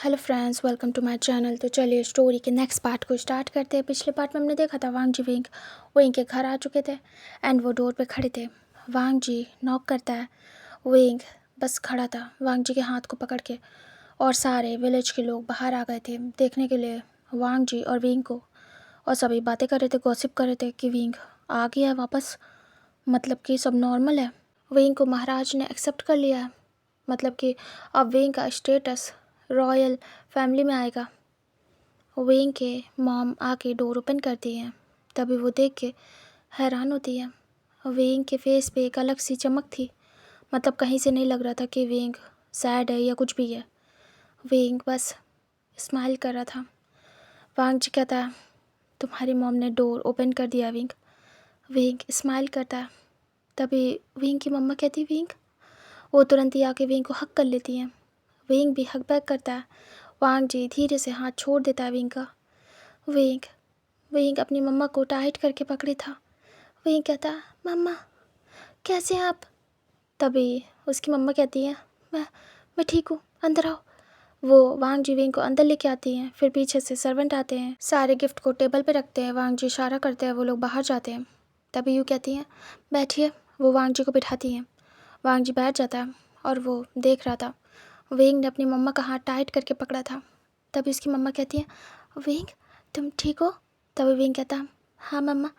Hello friends, welcome to my channel. तो चलिए story के नेक्स्ट पार्ट को स्टार्ट करते हैं। पिछले पार्ट में हमने देखा था वांग जी विंग के घर आ चुके थे एंड वो डोर पे खड़े थे। वांग जी नॉक करता है। विंग बस खड़ा था वांग जी के हाथ को पकड़ के, और सारे विलेज के लोग बाहर आ गए थे देखने के लिए वांग जी और विंग को। और सभी बातें कर रहे थे, गॉसिप कर रहे थे कि विंग आ गया है वापस, मतलब कि सब नॉर्मल है। विंग को महाराज ने एक्सेप्ट कर लिया है, मतलब कि अब विंग का स्टेटस रॉयल फैमिली में आएगा। विंग के मॉम आके डोर ओपन करती हैं, तभी वो देख के हैरान होती है। विंग के फेस पे एक अलग सी चमक थी, मतलब कहीं से नहीं लग रहा था कि विंग सैड है या कुछ भी है। विंग बस स्माइल कर रहा था। वांग जी कहता है, तुम्हारी मॉम ने डोर ओपन कर दिया विंग। विंग स्माइल करता है। तभी विंग की मम्मा कहती विंग, वो तुरंत ही आके विंग को हक कर लेती हैं। विंग भी हक बैक करता है। वांग जी धीरे से हाथ छोड़ देता है विंग का। विंग विंग अपनी मम्मा को टाइट करके पकड़े था। विंग कहता है, मम्मा कैसे हैं आप? तभी उसकी मम्मा कहती है, मैं ठीक हूँ, अंदर आओ। वो वांग जी विंग को अंदर लेके आती हैं। फिर पीछे से सर्वेंट आते हैं, सारे गिफ्ट को टेबल पे रखते हैं। वांग जी इशारा करते हैं, वो लोग बाहर जाते हैं। तभी यूँ कहती हैं, बैठिए। वो वांग जी को बिठाती हैं। वांग जी बैठ जाता है और वो देख रहा था। विंग ने अपनी मम्मा का हाथ टाइट करके पकड़ा था। तभी उसकी मम्मा कहती है, विंग तुम ठीक हो? तभी विंग कहता है, हाँ मम्मा।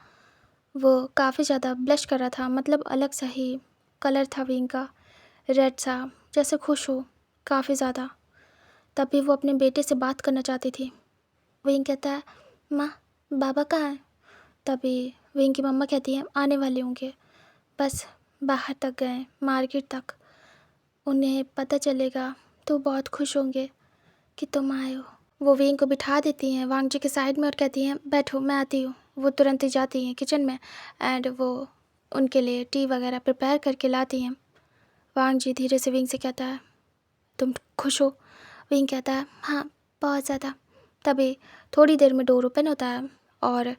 वो काफ़ी ज़्यादा ब्लश कर रहा था, मतलब अलग सा ही कलर था विंग का, रेड सा, जैसे खुश हो काफ़ी ज़्यादा। तभी वो अपने बेटे से बात करना चाहती थी। विंग कहता है, माँ बाबा कहाँ हैं? तभी विंग की मम्मा कहती है, आने वाले होंगे, बस बाहर तक गए, मार्केट तक। उन्हें पता चलेगा तो बहुत खुश होंगे कि तुम आए हो। वो विंग को बिठा देती हैं वांग जी के साइड में और कहती हैं, बैठो मैं आती हूँ। वो तुरंत ही जाती हैं किचन में एंड वो उनके लिए टी वगैरह प्रिपेयर करके लाती हैं। वांग जी धीरे से विंग से कहता है, तुम खुश हो? विंग कहता है, हाँ बहुत ज़्यादा। तभी थोड़ी देर में डोर ओपन होता है और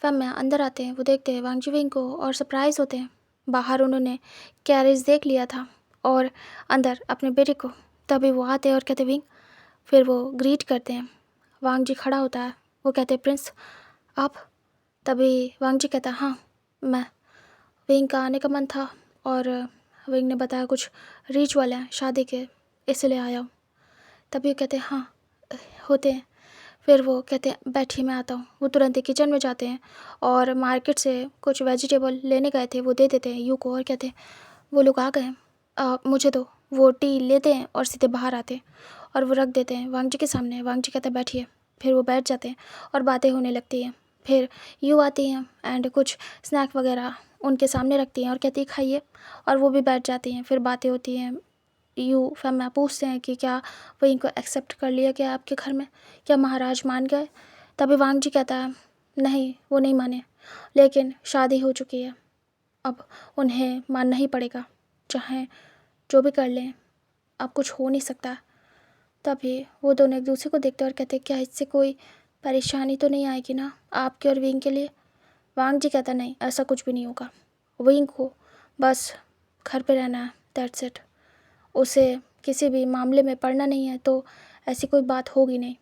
फैम में अंदर आते हैं। वो देखते हैं वांग जी विंग को और सरप्राइज़ होते हैं। बाहर उन्होंने कैरेज देख लिया था और अंदर अपने बेटे को। तभी वो आते हैं और कहते विंग, फिर वो ग्रीट करते हैं। वांग जी खड़ा होता है। वो कहते हैं, प्रिंस आप? तभी वांग जी कहता है, हाँ मैं। विंग का आने का मन था और विंग ने बताया कुछ रिचुअल हैं शादी के, इसलिए आया हूँ। तभी वो कहते हैं, हाँ होते हैं। फिर वो कहते हैं, बैठिए मैं आता हूँ। वो तुरंत ही किचन में जाते हैं और मार्केट से कुछ वेजिटेबल लेने गए थे, वो दे देते हैं यू को और कहते हैं, वो लोग आ गए हैं, मुझे दो। वो टी लेते हैं और सीधे बाहर आते हैं और वो रख देते हैं वांग जी के सामने। वांग जी कहते हैं, बैठिए। फिर वो बैठ जाते हैं और बातें होने लगती हैं। फिर यू आती हैं एंड कुछ स्नैक वगैरह उनके सामने रखती हैं और कहती है, खाइए। और वो भी बैठ जाती हैं। फिर बातें होती हैं। यू फैमा पूछते हैं कि क्या वो इनको एक्सेप्ट कर लिया क्या आपके घर में, क्या महाराज मान गए? तभी वांग जी कहता है, नहीं वो नहीं माने, लेकिन शादी हो चुकी है, अब उन्हें मानना ही पड़ेगा, चाहे जो भी कर लें, अब कुछ हो नहीं सकता। तभी वो दोनों एक दूसरे को देखते और कहते, क्या इससे कोई परेशानी तो नहीं आएगी ना आपके और विंग के लिए? वांग जी कहता, नहीं ऐसा कुछ भी नहीं होगा। विंग को बस घर पे रहना है, दैट्स इट। उसे किसी भी मामले में पड़ना नहीं है, तो ऐसी कोई बात होगी नहीं।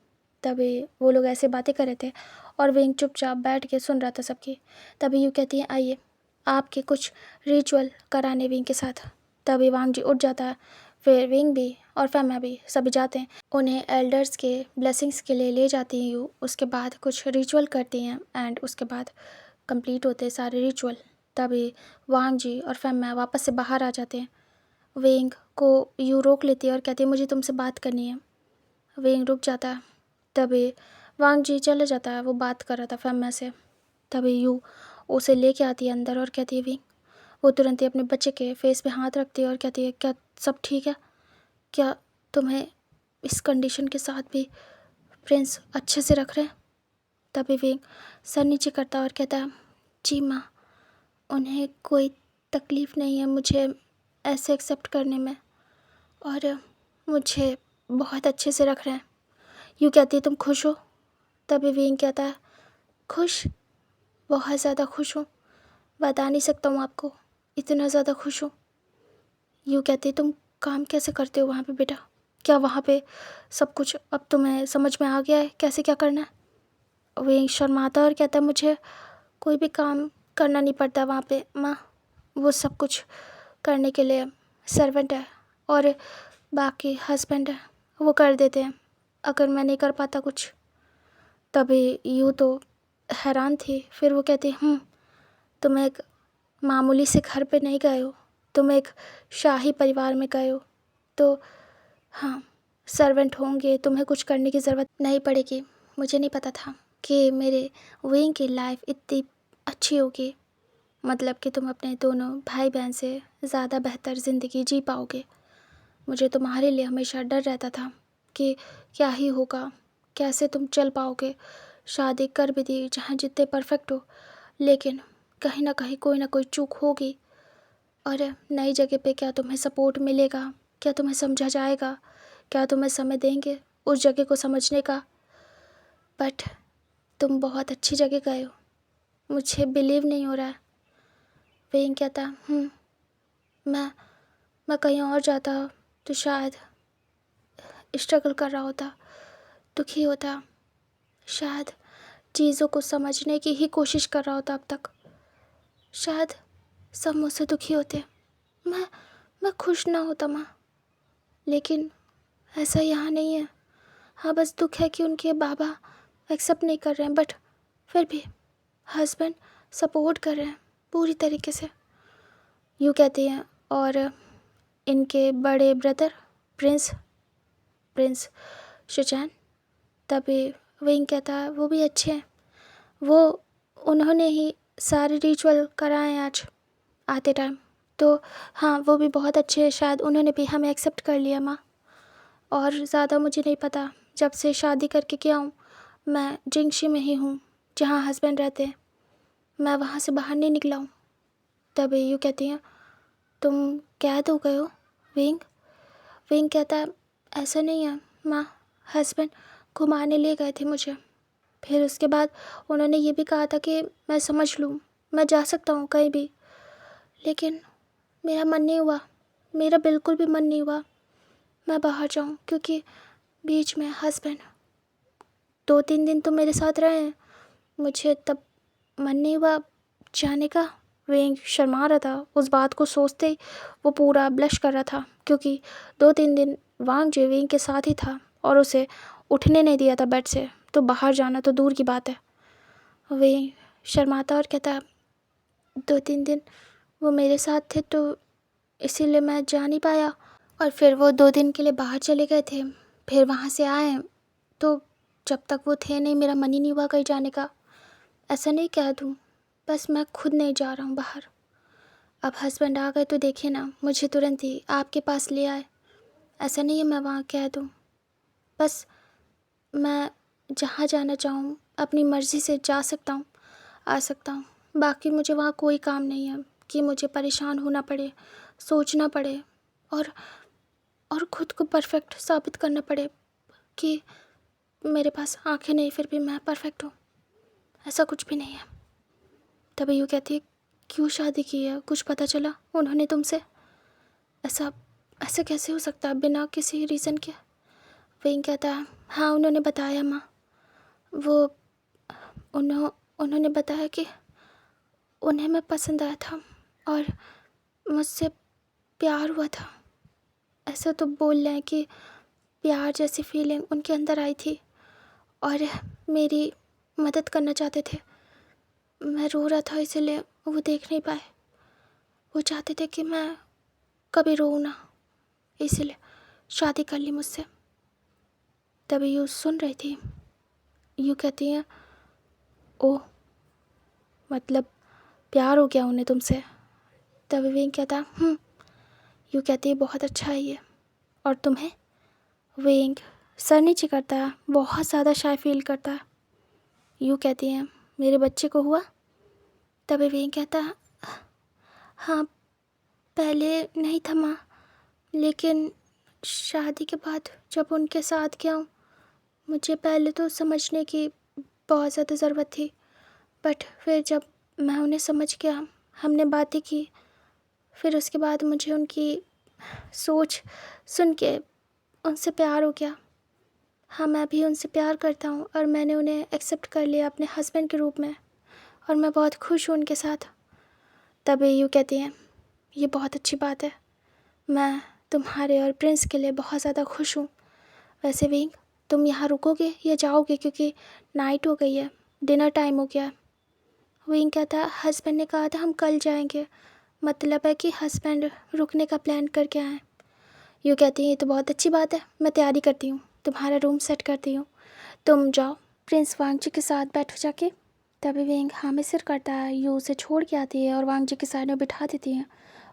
तभी वो लोग ऐसे बातें कर रहे थे और विंग चुपचाप बैठ के सुन रहा था सबकी। तभी यूँ कहती है, आइए आपके कुछ रिचुअल कराने विंग के साथ। तभी वांग जी उठ जाता है। फिर विंग भी और फैमा भी सभी जाते हैं, उन्हें एल्डर्स के ब्लेसिंग्स के लिए ले जाती हैं यू। उसके बाद कुछ रिचुअल करती हैं एंड उसके बाद कंप्लीट होते हैं सारे रिचुअल। तभी वांग जी और फैमा वापस से बाहर आ जाते हैं। विंग को यू रोक लेती है और कहती है, मुझे तुमसे बात करनी है। विंग रुक जाता है। तभी वांग जी चले जाता है, वो बात कर रहा था फैमा से। तभी यू उसे लेके आती है अंदर और कहती है, विंग। वो तुरंत ही अपने बच्चे के फेस पे हाथ रखती है और कहती है, क्या सब ठीक है? क्या तुम्हें इस कंडीशन के साथ भी प्रिंस अच्छे से रख रहे हैं? तभी विंग सर नीचे करता है और कहता है, जी माँ, उन्हें कोई तकलीफ़ नहीं है मुझे ऐसे एक्सेप्ट करने में, और मुझे बहुत अच्छे से रख रहे हैं। यूँ कहती है, तुम खुश हो? तभी विंग कहता है, खुश, बहुत ज़्यादा खुश हूँ, बता नहीं सकता हूँ आपको, इतना ज़्यादा खुश हूँ। यूँ कहती है, तुम काम कैसे करते हो वहाँ पे बेटा? क्या वहाँ पे सब कुछ अब तुम्हें समझ में आ गया है कैसे क्या करना है? वेंग शर्माता और कहता है मुझे कोई भी काम करना नहीं पड़ता वहाँ पे माँ, वो सब कुछ करने के लिए सर्वेंट है और बाकी हस्बैंड है, वो कर देते हैं अगर मैं नहीं कर पाता कुछ। तभी यूँ तो हैरान थी, फिर वो कहती तुम एक मामूली से घर पे नहीं गए हो, तुम एक शाही परिवार में गए हो, तो हाँ सर्वेंट होंगे, तुम्हें कुछ करने की ज़रूरत नहीं पड़ेगी। मुझे नहीं पता था कि मेरे वेंग की लाइफ इतनी अच्छी होगी, मतलब कि तुम अपने दोनों भाई बहन से ज़्यादा बेहतर ज़िंदगी जी पाओगे। मुझे तुम्हारे लिए हमेशा डर रहता था कि क्या ही होगा, कैसे तुम चल पाओगे। शादी कर भी दी जहाँ जितने परफेक्ट हो, लेकिन कहीं ना कहीं कोई ना कोई चूक होगी और नई जगह पे क्या तुम्हें सपोर्ट मिलेगा, क्या तुम्हें समझा जाएगा, क्या तुम्हें समय देंगे उस जगह को समझने का। बट तुम बहुत अच्छी जगह गए हो, मुझे बिलीव नहीं हो रहा है। वेंग कहता मैं कहीं और जाता तो शायद स्ट्रगल कर रहा होता, दुखी होता, शायद चीज़ों को समझने की ही कोशिश कर रहा होता अब तक, शायद सब मुझसे दुखी होते, मैं मैं खुश ना होता माँ। लेकिन ऐसा यहाँ नहीं है। हाँ बस दुख है कि उनके बाबा एक्सेप्ट नहीं कर रहे हैं, बट फिर भी हस्बैंड सपोर्ट कर रहे हैं पूरी तरीके से, यूँ कहती हैं। और इनके बड़े ब्रदर प्रिंस प्रिंस शुचैन, तभी विंग कहता है वो भी अच्छे हैं, वो उन्होंने ही सारे रिचुअल कराए आज आते टाइम, तो हाँ वो भी बहुत अच्छे हैं, शायद उन्होंने भी हमें एक्सेप्ट कर लिया माँ। और ज़्यादा मुझे नहीं पता, जब से शादी करके क्या हूँ, मैं जिंगशी में ही हूँ जहाँ हस्बैंड रहते हैं, मैं वहाँ से बाहर नहीं निकला हूँ। तभी यूँ कहती हैं तुम कैद हो गए हो विंग। विंग कहता है ऐसा नहीं है माँ, हस्बैंड घुमाने ले गए थे मुझे, फिर उसके बाद उन्होंने ये भी कहा था कि मैं समझ लूँ, मैं जा सकता हूँ कहीं भी, लेकिन मेरा मन नहीं हुआ, मेरा बिल्कुल भी मन नहीं हुआ मैं बाहर जाऊँ, क्योंकि बीच में हस्बैंड 2-3 दिन तो मेरे साथ रहे हैं, मुझे तब मन नहीं हुआ जाने का। वेंग शर्मा रहा था उस बात को सोचते ही, वो पूरा ब्लश कर रहा था क्योंकि 2-3 दिन वांग जी वेंग के साथ ही था और उसे उठने नहीं दिया था बेड से, तो बाहर जाना तो दूर की बात है। वेंग शर्माता और कहता 2-3 दिन वो मेरे साथ थे तो इसीलिए मैं जा नहीं पाया, और फिर वो 2 दिन के लिए बाहर चले गए थे, फिर वहाँ से आए तो जब तक वो थे नहीं मेरा मन ही नहीं हुआ कहीं जाने का। ऐसा नहीं कह दूँ, बस मैं खुद नहीं जा रहा हूँ बाहर। अब हस्बैंड आ गए तो देखिए ना, मुझे तुरंत ही आपके पास ले आए, ऐसा नहीं है मैं वहाँ कह दूँ, बस मैं जहाँ जाना चाहूँ अपनी मर्ज़ी से जा सकता हूँ, आ सकता हूँ। बाकी मुझे वहाँ कोई काम नहीं है कि मुझे परेशान होना पड़े, सोचना पड़े और ख़ुद को परफेक्ट साबित करना पड़े कि मेरे पास आंखें नहीं फिर भी मैं परफेक्ट हूँ, ऐसा कुछ भी नहीं है। तभी यूँ कहती है क्यों शादी की है, कुछ पता चला उन्होंने तुमसे? ऐसा ऐसे कैसे हो सकता है बिना किसी रीज़न के? विंग कहता है हाँ उन्होंने बताया माँ, वो उन्होंने बताया कि उन्हें मैं पसंद आया था और मुझसे प्यार हुआ था। ऐसा तो बोल रहे हैं कि प्यार जैसी फीलिंग उनके अंदर आई थी और मेरी मदद करना चाहते थे। मैं रो रहा था इसलिए वो देख नहीं पाए, वो चाहते थे कि मैं कभी रो ना, इसलिए शादी कर ली मुझसे। तभी यूँ सुन रही थी, यूँ कहती हैं ओह मतलब प्यार हो गया उन्हें तुमसे? तभी विंग कहता यूँ कहती है बहुत अच्छा है ये, और तुम्हें? विंग सर नीचे करता है, बहुत ज़्यादा शाय फील करता है। यूँ कहती हैं मेरे बच्चे को हुआ? तभी विंग कहता है हाँ पहले नहीं था माँ, लेकिन शादी के बाद जब उनके साथ गया हूँ, मुझे पहले तो समझने की बहुत ज़्यादा ज़रूरत थी, बट फिर जब मैं उन्हें समझ गया, हमने बातें की, फिर उसके बाद मुझे उनकी सोच सुन के उनसे प्यार हो गया। हाँ, मैं भी उनसे प्यार करता हूँ और मैंने उन्हें एक्सेप्ट कर लिया अपने हस्बैंड के रूप में और मैं बहुत खुश हूँ उनके साथ। तभी यूँ कहती हैं, ये बहुत अच्छी बात है, मैं तुम्हारे और प्रिंस के लिए बहुत ज़्यादा खुश हूँ। वैसे विंग, तुम यहाँ रुकोगे या जाओगे, क्योंकि नाइट हो गई है, डिनर टाइम हो गया है। विंग कहता है, हस्बैंड ने कहा था हम कल जाएंगे, मतलब है कि हस्बैंड रुकने का प्लान करके आए। यूँ कहती है, ये तो बहुत अच्छी बात है, मैं तैयारी करती हूँ, तुम्हारा रूम सेट करती हूँ, तुम जाओ प्रिंस वांग जी के साथ बैठो जाके। तभी विंग हाँ में सिर करता है, यू उसे छोड़ के आती है और वांग जी के साइड में बिठा देती है।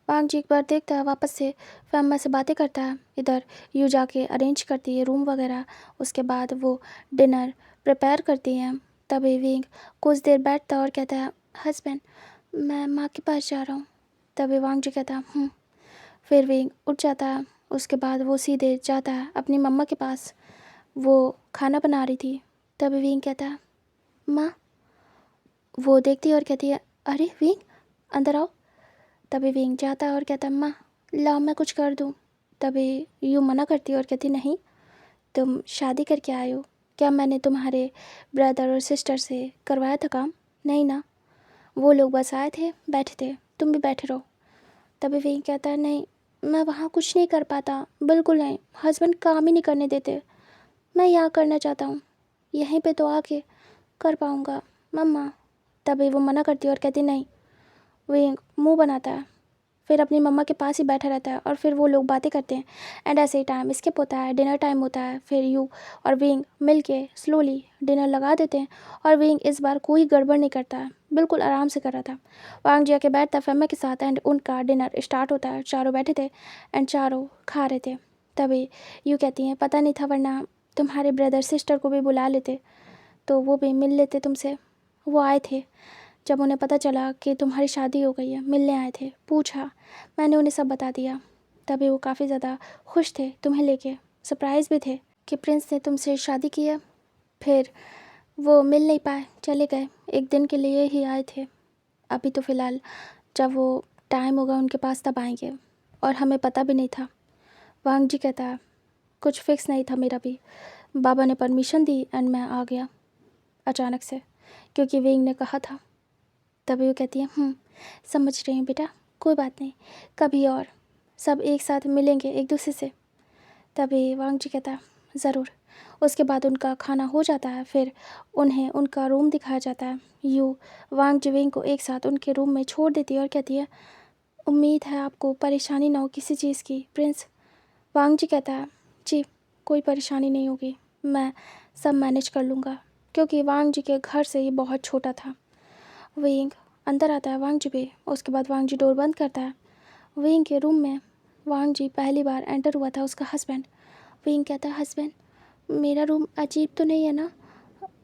वांग जी एक बार देखता है, वापस से फैम्मा से बातें करता है, इधर यू जाके अरेंज करती है रूम वगैरह। उसके बाद वो डिनर प्रिपेयर करती है। तभी विंग कुछ देर बैठता है और कहता है, हस्बैंड मैं माँ के पास जा रहा हूँ। तभी वांग जी कहता है फिर विंग उठ जाता है। उसके बाद वो सीधे जाता है अपनी मम्मा के पास, वो खाना बना रही थी। तभी विंग कहता है, माँ। वो देखती है और कहती है, अरे विंग अंदर आओ। तभी विंग जाता है और कहता है, माँ लाओ मैं कुछ कर दूँ। तभी यूँ मना करती है और कहती, नहीं, तुम शादी करके आए हो, क्या मैंने तुम्हारे ब्रदर और सिस्टर से करवाया था काम? नहीं ना, वो लोग बस आए थे, बैठे थे, तुम भी बैठे रहो। तभी विंग कहता है, नहीं, मैं वहाँ कुछ नहीं कर पाता, बिल्कुल नहीं, हस्बैंड काम ही नहीं करने देते, मैं यहाँ करना चाहता हूँ, यहीं पे तो आके कर पाऊँगा मम्मा। तभी वो मना करती है और कहती, नहीं। विंग मुंह बनाता है, फिर अपनी मम्मा के पास ही बैठा रहता है और फिर वो लोग बातें करते हैं। एंड ऐसे ही टाइम स्किप होता है, डिनर टाइम होता है। फिर यू और विंग मिल के स्लोली डिनर लगा देते हैं और विंग इस बार कोई गड़बड़ नहीं करता है, बिल्कुल आराम से कर रहा था। वांग जी आके बैठता है फैमिली के साथ एंड उनका डिनर स्टार्ट होता है। चारों बैठे थे एंड चारों खा रहे थे। तभी यू कहती हैं, पता नहीं था, वरना तुम्हारे ब्रदर सिस्टर को भी बुला लेते तो वो भी मिल लेते तुमसे। वो आए थे, जब उन्हें पता चला कि तुम्हारी शादी हो गई है, मिलने आए थे, पूछा, मैंने उन्हें सब बता दिया। तभी वो काफ़ी ज़्यादा खुश थे तुम्हें लेके, सरप्राइज़ भी थे कि प्रिंस ने तुमसे शादी की है। फिर वो मिल नहीं पाए, चले गए, एक दिन के लिए ही आए थे। अभी तो फ़िलहाल जब वो टाइम होगा उनके पास तब आएंगे, और हमें पता भी नहीं था। वांग जी कहता है, कुछ फिक्स नहीं था मेरा भी, बाबा ने परमिशन दी एंड मैं आ गया अचानक से, क्योंकि विंग ने कहा था। तभी वो कहती है, समझ रही हूँ बेटा, कोई बात नहीं, कभी और सब एक साथ मिलेंगे एक दूसरे से। तभी वांग जी कहता है, ज़रूर। उसके बाद उनका खाना हो जाता है, फिर उन्हें उनका रूम दिखाया जाता है। यू वांग जी विंग को एक साथ उनके रूम में छोड़ देती है और कहती है, उम्मीद है आपको परेशानी ना हो किसी चीज़ की प्रिंस। वांग जी कहता है, जी कोई परेशानी नहीं होगी, मैं सब मैनेज कर लूँगा, क्योंकि वांग जी के घर से ये बहुत छोटा था। विंग अंदर आता है, वांग जी भी। उसके बाद वांग जी डोर बंद करता है। विंग के रूम में वांग जी पहली बार एंटर हुआ था उसका हस्बैंड। विंग कहता है, हस्बैंड मेरा रूम अजीब तो नहीं है ना,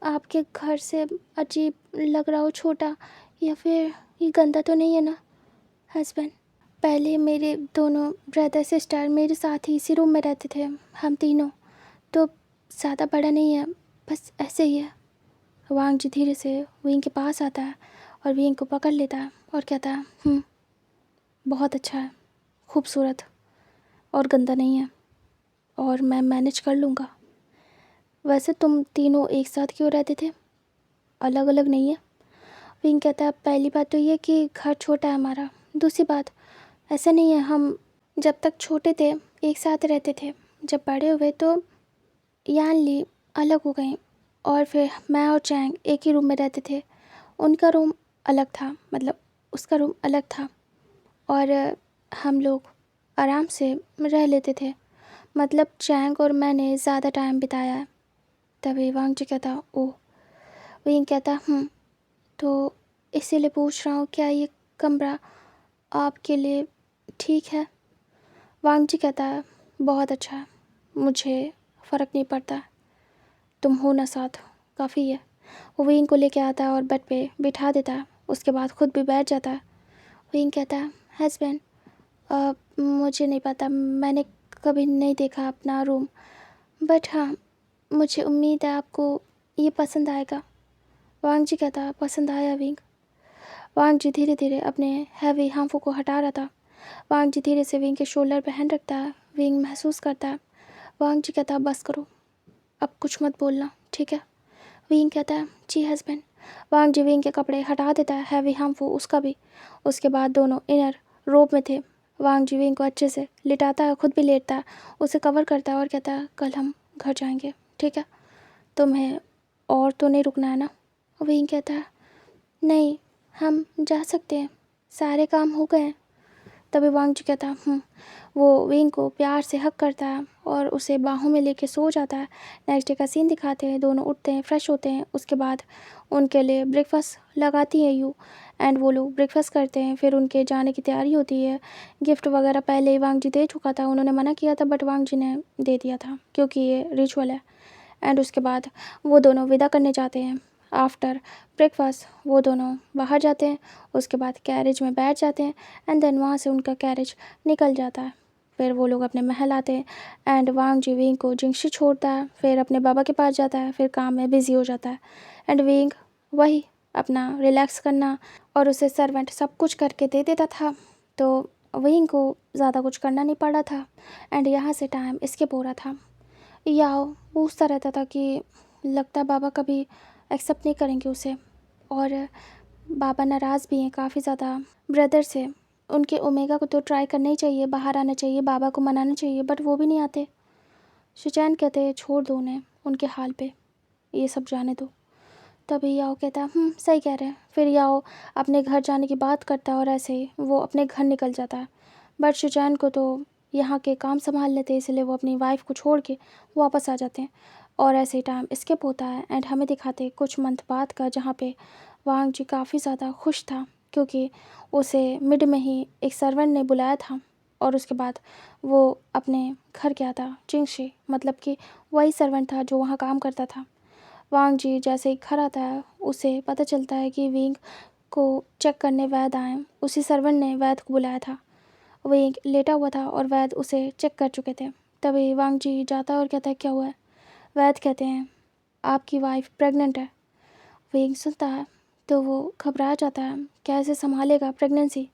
आपके घर से अजीब लग रहा हो, छोटा, या फिर ये गंदा तो नहीं है ना हस्बैंड? पहले मेरे दोनों ब्रदर सिस्टर मेरे साथ ही इसी रूम में रहते थे, हम तीनों, तो ज़्यादा बड़ा नहीं है, बस ऐसे ही है। वांग जी धीरे से विंग के पास आता है और विंग को पकड़ लेता है और कहता है, बहुत अच्छा है, खूबसूरत, और गंदा नहीं है, और मैं मैनेज कर लूँगा। वैसे तुम तीनों एक साथ क्यों रहते थे, अलग अलग नहीं है? विंग कहता है, पहली बात तो ये कि घर छोटा है हमारा, दूसरी बात ऐसा नहीं है, हम जब तक छोटे थे एक साथ रहते थे, जब बड़े हुए तो यान ली अलग हो गए, और फिर मैं और चैंग एक ही रूम में रहते थे। उनका रूम अलग था, मतलब उसका रूम अलग था, और हम लोग आराम से रह लेते थे, मतलब चैंग और मैंने ज़्यादा टाइम बिताया है। तभी वांग जी कहता, ओह। विंग कहता, तो इसीलिए पूछ रहा हूँ, क्या ये कमरा आपके लिए ठीक है? वांग जी कहता है, बहुत अच्छा है, मुझे फ़र्क नहीं पड़ता, तुम हो ना साथ, काफ़ी है। वो विंग को लेके आता है और बेड पे बिठा देता है, उसके बाद खुद भी बैठ जाता है। विंग कहता है, हस्बैंड मुझे नहीं पता, मैंने कभी नहीं देखा अपना रूम, बट हाँ, मुझे उम्मीद है आपको ये पसंद आएगा। वांग जी कहता, पसंद आया विंग। वांग जी धीरे धीरे अपने हैवी हाथों को हटा रहा था। वांग जी धीरे से विंग के शोल्डर पर हैंड रखता है। विंग महसूस करता है वांग जी कहता है बस करो, अब कुछ मत बोलना, ठीक है। विंग कहता है जी हस्बैंड। वांग जी विंग के कपड़े हटा देता है, हैवी हार्मफुल उसका भी। उसके बाद दोनों इनर रोब में थे। वांग जी विंग को अच्छे से लिटाता है, खुद भी लेटता है, उसे कवर करता है और कहता है कल हम घर जाएंगे, ठीक है, तुम्हें और तो नहीं रुकना है ना। विंग कहता है नहीं, हम जा सकते हैं, सारे काम हो गए हैं। तभी वांग जी कहता है वो विंग को प्यार से हक करता है और उसे बाहों में लेके सो जाता है। नेक्स्ट डे का सीन दिखाते हैं, दोनों उठते हैं, फ्रेश होते हैं, उसके बाद उनके लिए ब्रेकफास्ट लगाती है यू, एंड वो लोग ब्रेकफास्ट करते हैं। फिर उनके जाने की तैयारी होती है। गिफ्ट वगैरह पहले ही वांग जी दे चुका था, उन्होंने मना किया था बट वांग जी ने दे दिया था क्योंकि ये रिचुअल है। एंड उसके बाद वो दोनों विदा करने जाते हैं। आफ्टर ब्रेकफास्ट वो दोनों बाहर जाते हैं, उसके बाद कैरेज में बैठ जाते हैं एंड देन वहाँ से उनका कैरेज निकल जाता है। फिर वो लोग अपने महल आते हैं एंड वांग जी विंग को जिंगशी छोड़ता है, फिर अपने बाबा के पास जाता है, फिर काम में बिजी हो जाता है। एंड विंग वही अपना रिलैक्स करना और उसे सर्वेंट सब कुछ करके दे देता था, तो विंग को ज़्यादा कुछ करना नहीं पड़ा था। एंड यहाँ से टाइम स्किप हो रहा था। याओ पूछता रहता था कि लगता है बाबा कभी एक्सेप्ट नहीं करेंगे उसे, और बाबा नाराज़ भी हैं काफ़ी ज़्यादा ब्रदर से। उनके ओमेगा को तो ट्राई करना ही चाहिए, बाहर आना चाहिए, बाबा को मनाना चाहिए, बट वो भी नहीं आते। शिचैन कहते हैं छोड़ दो उन्हें उनके हाल पे, ये सब जाने दो। तभी याओ कहता है सही कह रहे हैं। फिर याओ अपने घर जाने की बात करता है और ऐसे ही वो अपने घर निकल जाता है। बट शिचैन को तो यहाँ के काम संभाल लेते हैं, इसलिए वो अपनी वाइफ को छोड़ के वापस आ जाते हैं और ऐसे ही टाइम स्किप होता है। एंड हमें दिखाते हैं कुछ मंथ बाद का, जहाँ पे वांग जी काफ़ी ज़्यादा खुश था क्योंकि उसे मिड में ही एक सर्वेंट ने बुलाया था और उसके बाद वो अपने घर गया था। जिंगशी मतलब कि वही सर्वेंट था जो वहाँ काम करता था। वांग जी जैसे ही घर आता है उसे पता चलता है कि विंग को चेक करने वैद आए। उसी सर्वेंट ने वैद को बुलाया था। विंग लेटा हुआ था और वैद उसे चेक कर चुके थे। तभी वांग जी जाता है और कहता है क्या हुआ है। वैद कहते हैं आपकी वाइफ प्रेग्नेंट है। विंग सुनता है तो वो घबरा जाता है, कैसे संभालेगा प्रेगनेंसी।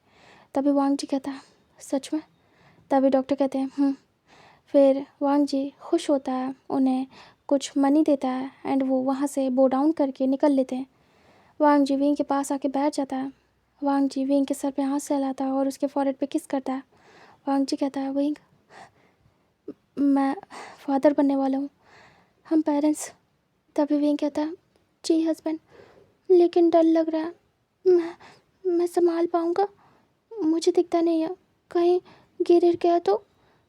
तभी वांग जी कहता है सच में। तभी डॉक्टर कहते हैं फिर वांग जी खुश होता है, उन्हें कुछ मनी देता है एंड वो वहाँ से बो डाउन करके निकल लेते हैं। वांग जी विंग के पास आके बैठ जाता है। वांग जी विंग के सर पे हाथ सहलाता है और उसके फॉरहेड पे किस करता है। वांग जी कहता है विंग मैं फादर बनने वाला हूँ, हम पेरेंट्स। तभी विंग कहता है जी हस्बैंड, लेकिन डर लग रहा है, मैं संभाल पाऊँगा, मुझे दिखता नहीं है कहीं गिर गया तो,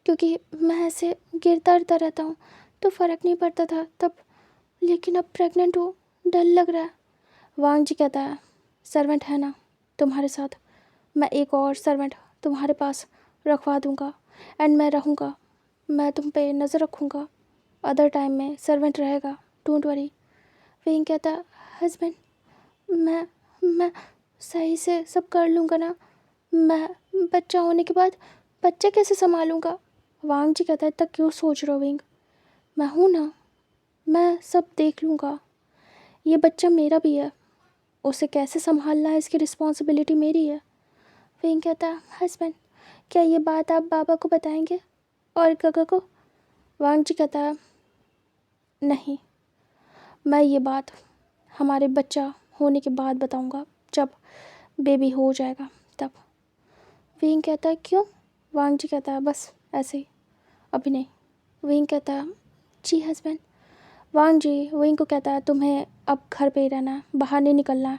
क्योंकि मैं ऐसे गिरता रहता हूँ तो फ़र्क नहीं पड़ता था तब, लेकिन अब प्रेग्नेंट हूँ, डर लग रहा है। वांग जी कहता है सर्वेंट है ना तुम्हारे साथ, मैं एक और सर्वेंट तुम्हारे पास रखवा दूँगा एंड मैं रहूँगा, मैं तुम पे नज़र रखूँगा, अदर टाइम में सर्वेंट रहेगा, डोंट वरी। विंग कहता है हस्बैंड मैं सही से सब कर लूँगा ना, मैं बच्चा होने के बाद बच्चा कैसे संभालूँगा। वांग जी कहता है तक क्यों सोच रहे हो विंग, मैं हूँ ना, मैं सब देख लूँगा, ये बच्चा मेरा भी है, उसे कैसे संभालना है इसकी रिस्पॉन्सिबिलिटी मेरी है। विंग कहता है हस्बैंड क्या ये बात आप बाबा को बताएंगे और गगा को। वांग जी कहता है नहीं, मैं ये बात हमारे बच्चा होने के बाद बताऊँगा, जब बेबी हो जाएगा तब। विंग कहता है क्यों। वांग जी कहता है बस ऐसे ही, अभी नहीं। विंग कहता है जी हस्बैंड। वांग जी विंग को कहता है तुम्हें अब घर पे ही रहना है, बाहर नहीं निकलना है।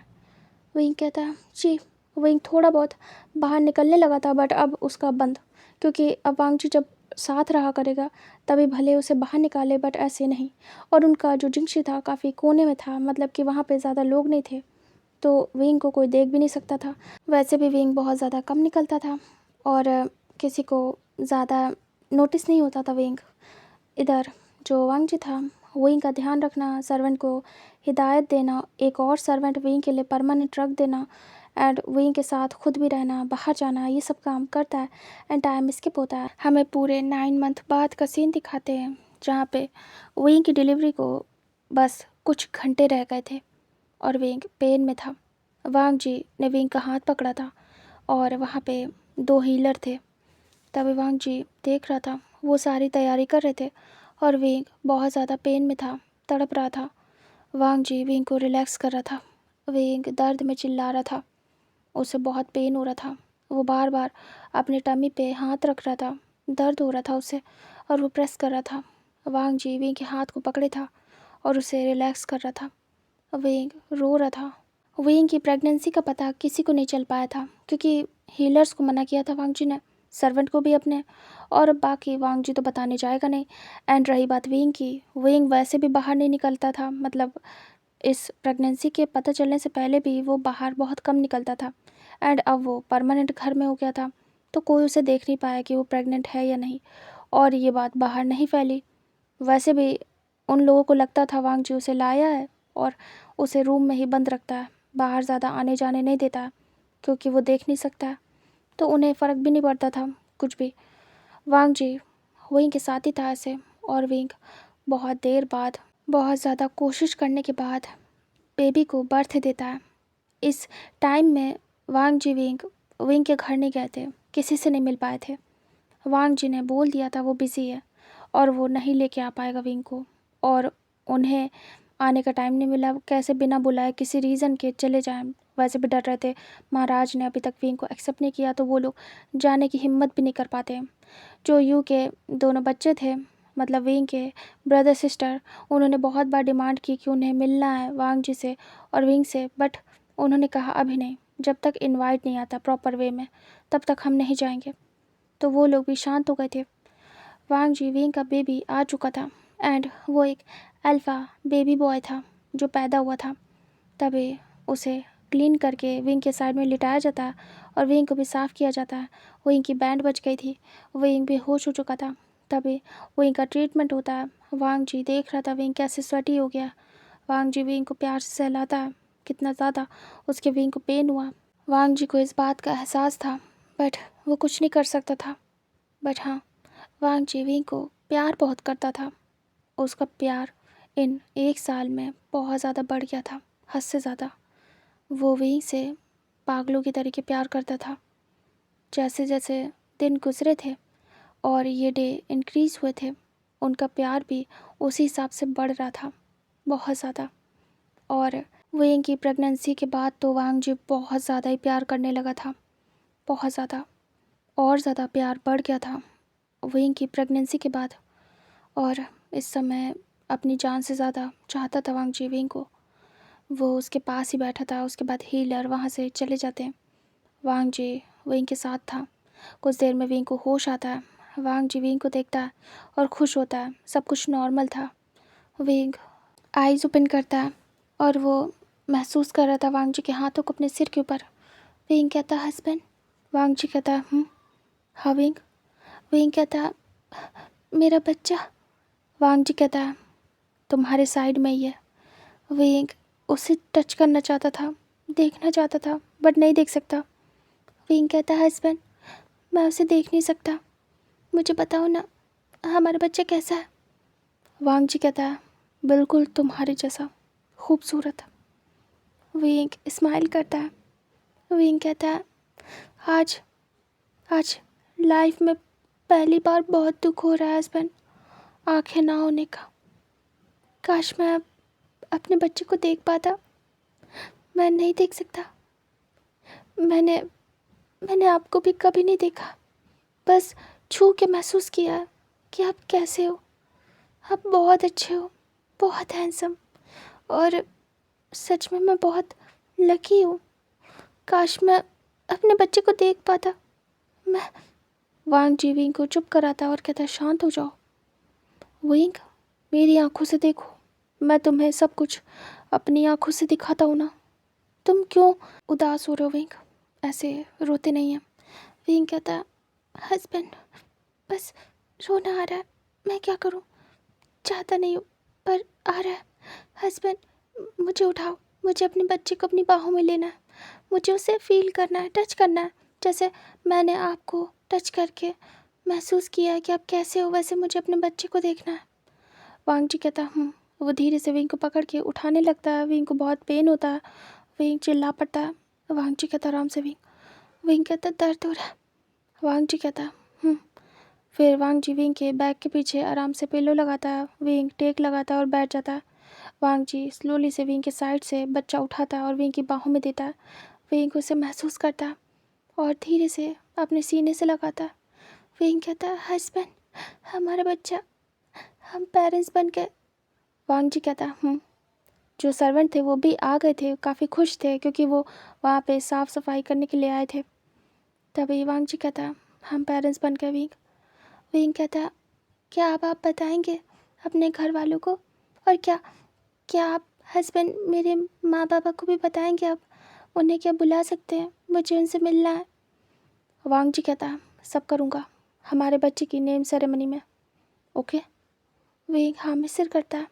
विंग कहता है जी। विंग थोड़ा बहुत बाहर निकलने लगा था बट अब उसका बंद, क्योंकि अब वांग जी जब साथ रहा करेगा तभी भले उसे बाहर निकाले, बट ऐसे नहीं। और उनका जो जिंगशी था काफ़ी कोने में था, मतलब कि वहाँ पे ज़्यादा लोग नहीं थे, तो विंग को कोई देख भी नहीं सकता था। वैसे भी विंग बहुत ज़्यादा कम निकलता था और किसी को ज़्यादा नोटिस नहीं होता था विंग। इधर जो वांग जी था विंग का ध्यान रखना, सर्वेंट को हिदायत देना, एक और सर्वेंट विंग के लिए परमानेंट रख देना एंड विंग के साथ खुद भी रहना, बाहर जाना, ये सब काम करता है। एंड टाइम स्किप होता है। हमें पूरे 9 मंथ बाद का सीन दिखाते हैं जहाँ पे विंग की डिलीवरी को बस कुछ घंटे रह गए थे और विंग पेन में था। वांग जी ने विंग का हाथ पकड़ा था और वहाँ पे 2 हीलर थे। तभी वांग जी देख रहा था, वो सारी तैयारी कर रहे थे और विंग बहुत ज़्यादा पेन में था, तड़प रहा था। वांग जी विंग को रिलैक्स कर रहा था। विंग दर्द में चिल्ला रहा था, उसे बहुत पेन हो रहा था। वो बार बार अपने टमी पे हाथ रख रहा था, दर्द हो रहा था उसे, और वो प्रेस कर रहा था। वांग जी विंग के हाथ को पकड़े था और उसे रिलैक्स कर रहा था। विंग रो रहा था। विंग की प्रेगनेंसी का पता किसी को नहीं चल पाया था, क्योंकि हीलर्स को मना किया था वांग जी ने, सर्वेंट को भी अपने, और बाकी वांग जी तो बताने जाएगा नहीं। एंड रही बात विंग की, विंग वैसे भी बाहर नहीं निकलता था, मतलब इस प्रेगनेंसी के पता चलने से पहले भी वो बाहर बहुत कम निकलता था। एंड अब वो परमानेंट घर में हो गया था, तो कोई उसे देख नहीं पाया कि वो प्रेग्नेंट है या नहीं, और ये बात बाहर नहीं फैली। वैसे भी उन लोगों को लगता था वांग जी उसे लाया है और उसे रूम में ही बंद रखता है, बाहर ज़्यादा आने जाने नहीं देता है, क्योंकि वो देख नहीं सकता है, तो उन्हें फ़र्क भी नहीं पड़ता था कुछ भी। वांग जी विंग के साथ ही था ऐसे, और विंग बहुत देर बाद, बहुत ज़्यादा कोशिश करने के बाद बेबी को बर्थ देता है। इस टाइम में वांग जी विंग के घर नहीं गए थे, किसी से नहीं मिल पाए थे। वांग जी ने बोल दिया था वो बिज़ी है और वो नहीं लेके आ पाएगा विंग को, और उन्हें आने का टाइम नहीं मिला, कैसे बिना बुलाए किसी रीज़न के चले जाएं। वैसे भी डर रहे थे, महाराज ने अभी तक विंग को एक्सेप्ट नहीं किया, तो वो लोग जाने की हिम्मत भी नहीं कर पाते। जो यू के दोनों बच्चे थे, मतलब विंग के ब्रदर सिस्टर, उन्होंने बहुत बार डिमांड की कि उन्हें मिलना है वांग जी से और विंग से, बट उन्होंने कहा अभी नहीं, जब तक इनवाइट नहीं आता प्रॉपर वे में तब तक हम नहीं जाएंगे। तो वो लोग भी शांत हो गए थे। वांग जी विंग का बेबी आ चुका था, एंड वो एक अल्फ़ा बेबी बॉय था जो पैदा हुआ था। तभी उसे क्लीन करके विंग के साइड में लिटाया जाता है और विंग को भी साफ़ किया जाता है। विंग की बैंड बज गई थी, विंग बेहोश हो चुका था। तभी विंग का ट्रीटमेंट होता है। वांग जी देख रहा था विंग कैसे स्वेटी हो गया। वांग जी विंग को प्यार से सहलाता है, कितना ज़्यादा उसके विंग को पेन हुआ। वांग जी को इस बात का एहसास था, बट वो कुछ नहीं कर सकता था। बट हाँ, वांग जी विंग को प्यार बहुत करता था। उसका प्यार इन 1 साल में बहुत ज़्यादा बढ़ गया था, हद से ज़्यादा। वो विंग से पागलों की तरीके प्यार करता था। जैसे जैसे दिन गुजरे थे और ये डे इंक्रीज़ हुए थे, उनका प्यार भी उसी हिसाब से बढ़ रहा था, बहुत ज़्यादा। और विंग की प्रेगनेंसी के बाद तो वांग जी बहुत ज़्यादा ही प्यार करने लगा था, बहुत ज़्यादा, और ज़्यादा प्यार बढ़ गया था विंग की प्रेगनेंसी के बाद। और इस समय अपनी जान से ज़्यादा चाहता था वांग जी विंग को। वो उसके पास ही बैठा था, उसके बाद हीलर वहाँ से चले जाते हैं। वांग जी विंग के साथ था। कुछ देर में विंग को होश आता है। वांग जी विंग को देखता है और खुश होता है, सब कुछ नॉर्मल था। विंग आइज़ ओपन करता है और वो महसूस कर रहा था वांग जी के हाथों को अपने सिर के ऊपर। विंग कहता है हस्बैंड। वांग जी कहता है हाँ विंग। विंग कहता है मेरा बच्चा। वांग जी कहता है तुम्हारे साइड में ही है। विंग उसे टच करना चाहता था, देखना चाहता था, बट नहीं देख सकता। विंग कहता है हस्बैंड, मैं उसे देख नहीं सकता, मुझे बताओ ना हमारा बच्चा कैसा है। वांग जी कहता है बिल्कुल तुम्हारे जैसा, खूबसूरत। विंग स्माइल करता है। विंग कहता है आज आज लाइफ में पहली बार बहुत दुख हो रहा है हस्बैंड, आंखें ना होने का। काश मैं अपने बच्चे को देख पाता, मैं नहीं देख सकता। मैंने मैंने आपको भी कभी नहीं देखा, बस छू के महसूस किया कि आप कैसे हो। आप बहुत अच्छे हो, बहुत हैंडसम, और सच में मैं बहुत लकी हूँ। काश मैं अपने बच्चे को देख पाता। मैं वांग जी विंग को चुप कराता और कहता शांत हो जाओ। विंग मेरी आंखों से देखो, मैं तुम्हें सब कुछ अपनी आंखों से दिखाता हूँ ना। तुम क्यों उदास हो रहे हो विंग, ऐसे रोते नहीं हैं। विंग कहता है हस्बैंड बस रोना आ रहा है, मैं क्या करूँ, चाहता नहीं हूँ पर आ रहा है। हस्बैंड मुझे उठाओ, मुझे अपने बच्चे को अपनी बाहों में लेना है, मुझे उसे फील करना है, टच करना है, जैसे मैंने आपको टच करके महसूस किया है कि आप कैसे हो, वैसे मुझे अपने बच्चे को देखना है। वांग जी कहता वो धीरे से विंग को पकड़ के उठाने लगता है। विंग को बहुत पेन होता है, विंग चिल्ला पड़ता है। वांग जी कहता आराम से विंग। विंग कहता दर्द हो रहा है। वांग जी कहता फिर वांग जी विंग के बैग के पीछे आराम से पिल्लो लगाता है। विंग टेक लगाता है और बैठ जाता है। वांग जी स्लोली से विंग के साइड से बच्चा उठाता है और विंग की बाहों में देता है। विंग उसे महसूस करता है और धीरे से अपने सीने से लगाता है। विंग कहता है, हस्बैंड, हमारा बच्चा, हम पेरेंट्स बन गए। वांग जी कहता है, जो सर्वेंट थे वो भी आ गए थे, काफ़ी खुश थे क्योंकि वो वहाँ पे साफ़ सफाई करने के लिए आए थे। तभी वांग जी कहता है, हम पेरेंट्स बन गए विंग। विंग कहता है, क्या आप बताएंगे अपने घर वालों को, और क्या क्या आप हस्बैंड मेरे माँ बाबा को भी बताएंगे? आप उन्हें क्या बुला सकते हैं? मुझे उनसे मिलना है। वांग जी कहता है, सब करूँगा, हमारे बच्चे की नेम सेरेमनी में, ओके। विंग हाँ में सिर करता है।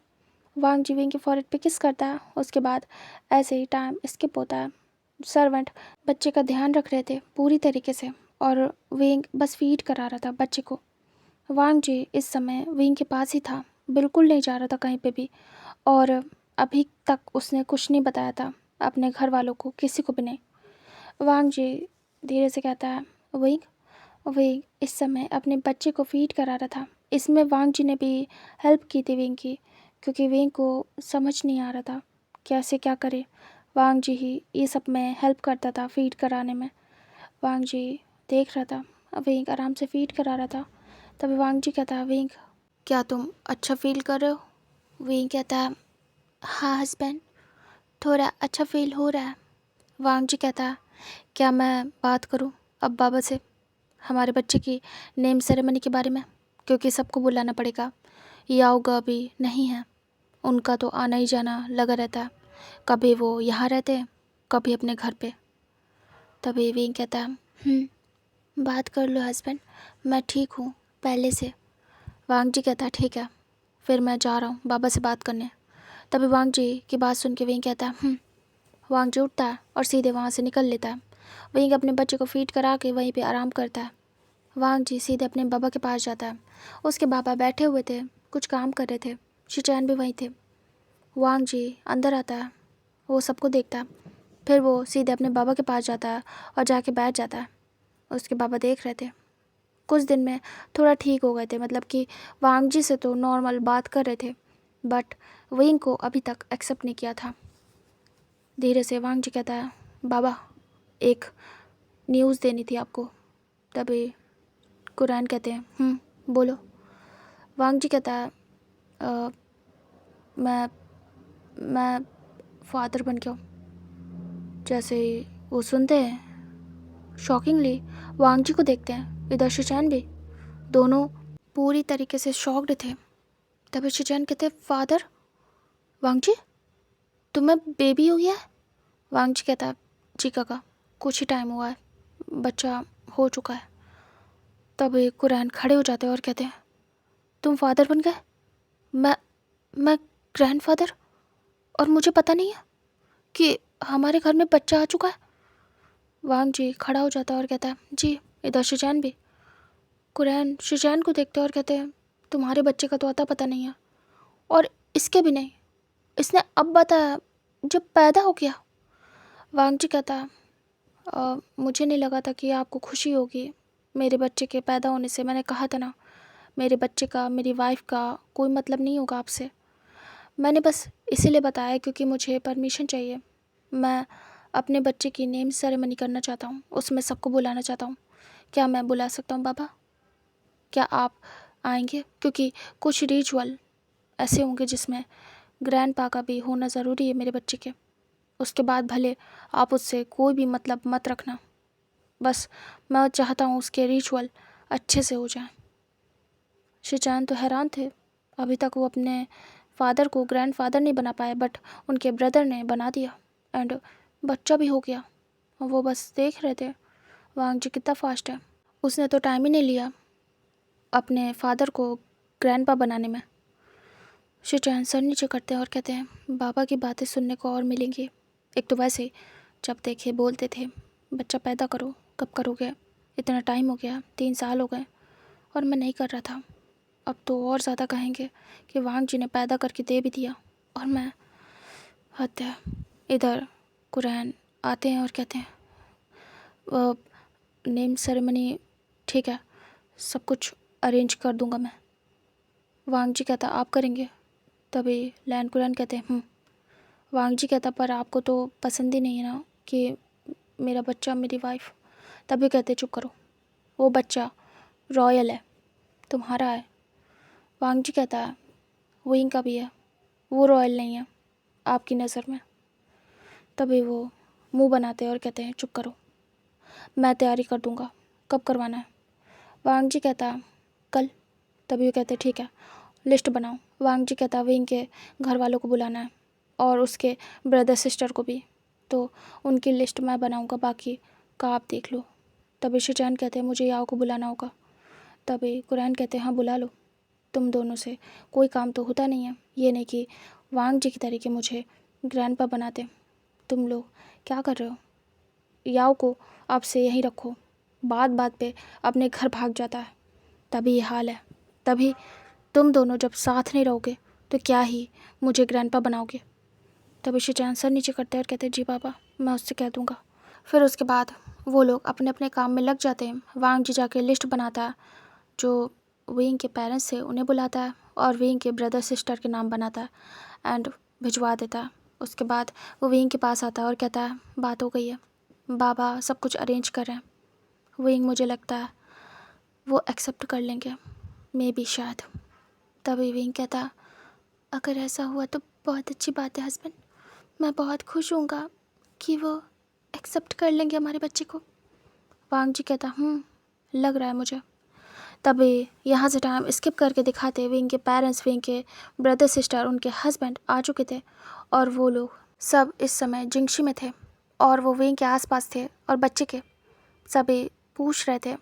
वांग जी विंग के फॉरहेड पे किस करता है। उसके बाद ऐसे ही टाइम स्किप होता है। सर्वेंट बच्चे का ध्यान रख रहे थे पूरी तरीके से और विंग बस फीड करा रहा था बच्चे को। वांग जी इस समय विंग के पास ही था, बिल्कुल नहीं जा रहा था कहीं पे भी, और अभी तक उसने कुछ नहीं बताया था अपने घर वालों को, किसी को भी नहीं। वांग जी धीरे से कहता है, विंग विंग इस समय अपने बच्चे को फीड करा रहा था। इसमें वांग जी ने भी हेल्प की थी विंग की, क्योंकि विंग को समझ नहीं आ रहा था कैसे क्या करे। वांग जी ही ये सब में हेल्प करता था फीड कराने में। वांग जी देख रहा था विंग आराम से फीड करा रहा था। तभी वांग जी कहता है, विंग क्या तुम अच्छा फील कर रहे हो? विंग कहता है, हाँ हस्बैंड, थोड़ा अच्छा फील हो रहा है। वांग जी कहता है, क्या मैं बात करूं अब बाबा से हमारे बच्चे की नेम सेरेमनी के बारे में? क्योंकि सबको बुलाना पड़ेगा, याओगा अभी नहीं है, उनका तो आना ही जाना लगा रहता है, कभी वो यहाँ रहते हैं कभी अपने घर पे। तभी विंग कहता है, बात कर लो हस्बैंड, मैं ठीक हूँ पहले से। वांग जी कहता है, ठीक है, फिर मैं जा रहा हूँ बाबा से बात करने। तभी वांग जी की बात सुन के विंग कहता है, वांग जी उठता है और सीधे वहाँ से निकल लेता है। विंग अपने बच्चे को फीड करा के वहीं पे आराम करता है। वांग जी सीधे अपने बाबा के पास जाता है। उसके बाबा बैठे हुए थे, कुछ काम कर रहे थे। शिचैन भी वहीं थे। वांग जी अंदर आता है, वो सबको देखता है, फिर वो सीधे अपने बाबा के पास जाता है और जाके बैठ जाता है। उसके बाबा देख रहे थे, कुछ दिन में थोड़ा ठीक हो गए थे, मतलब कि वांग जी से तो नॉर्मल बात कर रहे थे, बट विंग को अभी तक एक्सेप्ट नहीं किया था। धीरे से वांग जी कहता है, बाबा एक न्यूज़ देनी थी आपको। तभी कुरान कहते हैं, बोलो। वांग जी कहता है, "अ, मैं फादर बन गया हूँ।" जैसे ही वो सुनते हैं, शॉकिंगली वांग जी को देखते हैं, इधर शिचैन भी, दोनों पूरी तरीके से शॉक्ड थे। तभी शिचैन कहते हैं, फादर? वांग जी तुम्हें बेबी हो गया है? वांग जी कहता है, जी काका, कुछ ही टाइम हुआ है, बच्चा हो चुका है। तभी कुरान खड़े हो जाते हैं और कहते हैं, तुम फादर बन गए? मैं ग्रैंडफादर? और मुझे पता नहीं है कि हमारे घर में बच्चा आ चुका है? वांग जी खड़ा हो जाता है और कहता है, जी। इधर शिचैन भी, कुरैन शिचैन को देखते हैं और कहते हैं, तुम्हारे बच्चे का तो अता पता नहीं है, और इसके भी नहीं, इसने अब बताया जब पैदा हो गया। वांग जी कहता है, मुझे नहीं लगा था कि आपको खुशी होगी मेरे बच्चे के पैदा होने से। मैंने कहा था ना, मेरे बच्चे का मेरी वाइफ का कोई मतलब नहीं होगा आपसे। मैंने बस इसीलिए बताया क्योंकि मुझे परमिशन चाहिए। मैं अपने बच्चे की नेम सेरेमनी करना चाहता हूँ, उसमें सबको बुलाना चाहता हूँ। क्या मैं बुला सकता हूँ बाबा? क्या आप आएंगे? क्योंकि कुछ रिचुअल ऐसे होंगे जिसमें ग्रैंडपा का भी होना ज़रूरी है मेरे बच्चे के। उसके बाद भले आप उससे कोई भी मतलब मत रखना, बस मैं चाहता हूँ उसके रिचुअल अच्छे से हो जाएं। शिचान तो हैरान थे, अभी तक वो अपने फादर को ग्रैंडफादर नहीं बना पाए, बट उनके ब्रदर ने बना दिया एंड बच्चा भी हो गया। वो बस देख रहे थे, वांग जी कितना फास्ट है, उसने तो टाइम ही नहीं लिया अपने फादर को ग्रैंडपा बनाने में। शिचान सर नीचे करते हैं और कहते हैं, बाबा की बातें सुनने को और मिलेंगी। एक तो वैसे जब देखे बोलते थे, बच्चा पैदा करो, कब करोगे, इतना टाइम हो गया, 3 साल हो गए और मैं नहीं कर रहा था। अब तो और ज़्यादा कहेंगे कि वांग जी ने पैदा करके दे भी दिया और मैं हत्या। इधर कुरैन आते हैं और कहते हैं, नेम सेरेमनी ठीक है, सब कुछ अरेंज कर दूंगा मैं। वांग जी कहता आप करेंगे? तभी लैन कुरैन कहते वांग जी कहता पर आपको तो पसंद ही नहीं है ना कि मेरा बच्चा मेरी वाइफ। तभी कहते चुप करो, वो बच्चा रॉयल है, तुम्हारा है। वांग जी कहता है वो इनका भी है, वो रॉयल नहीं है आपकी नज़र में। तभी वो मुंह बनाते और कहते हैं चुप करो, मैं तैयारी कर दूंगा। कब करवाना है? वांग जी कहता कल। तभी वो कहते ठीक है, लिस्ट बनाओ। वांग जी कहता विंग के घर वालों को बुलाना है और उसके ब्रदर सिस्टर को भी, तो उनकी लिस्ट मैं बनाऊंगा, बाकी का आप देख लो। तभी शिचैन कहते हैं मुझे याओ को बुलाना होगा। तभी कुरैन कहते हैं हाँ बुला लो, तुम दोनों से कोई काम तो होता नहीं है, ये नहीं कि वांग जी की तरीके मुझे ग्रैंडपा बनाते। तुम लोग क्या कर रहे हो? याओ को आपसे यहीं रखो, बात बात पे अपने घर भाग जाता है, तभी ये हाल है। तभी तुम दोनों जब साथ नहीं रहोगे तो क्या ही मुझे ग्रैंडपा बनाओगे। तभी शिचैन सर नीचे करते हैं और कहते हैं जी पापा, मैं उससे कह दूँगा। फिर उसके बाद वो लोग अपने अपने काम में लग जाते हैं। वांग जी जाके लिस्ट बनाता है, जो विंग के पेरेंट्स थे उन्हें बुलाता है और विंग के ब्रदर सिस्टर के नाम बनाता है एंड भिजवा देता है। उसके बाद वो विंग के पास आता है और कहता है बात हो गई है, बाबा सब कुछ अरेंज कर रहे हैं। विंग मुझे लगता है वो एक्सेप्ट कर लेंगे, मे बी शायद। तभी विंग कहता अगर ऐसा हुआ तो बहुत अच्छी बात है हस्बैंड, मैं बहुत खुश होऊंगा कि वो एक्सेप्ट कर लेंगे हमारे बच्चे को। वांग जी कहता लग रहा है मुझे। तभी यहाँ से टाइम स्किप करके दिखाते विंग के पेरेंट्स, विंग के ब्रदर सिस्टर, उनके हस्बैंड आ चुके थे और वो लोग सब इस समय जिंगशी में थे और वो विंग के आसपास थे और बच्चे के सभी पूछ रहे थे।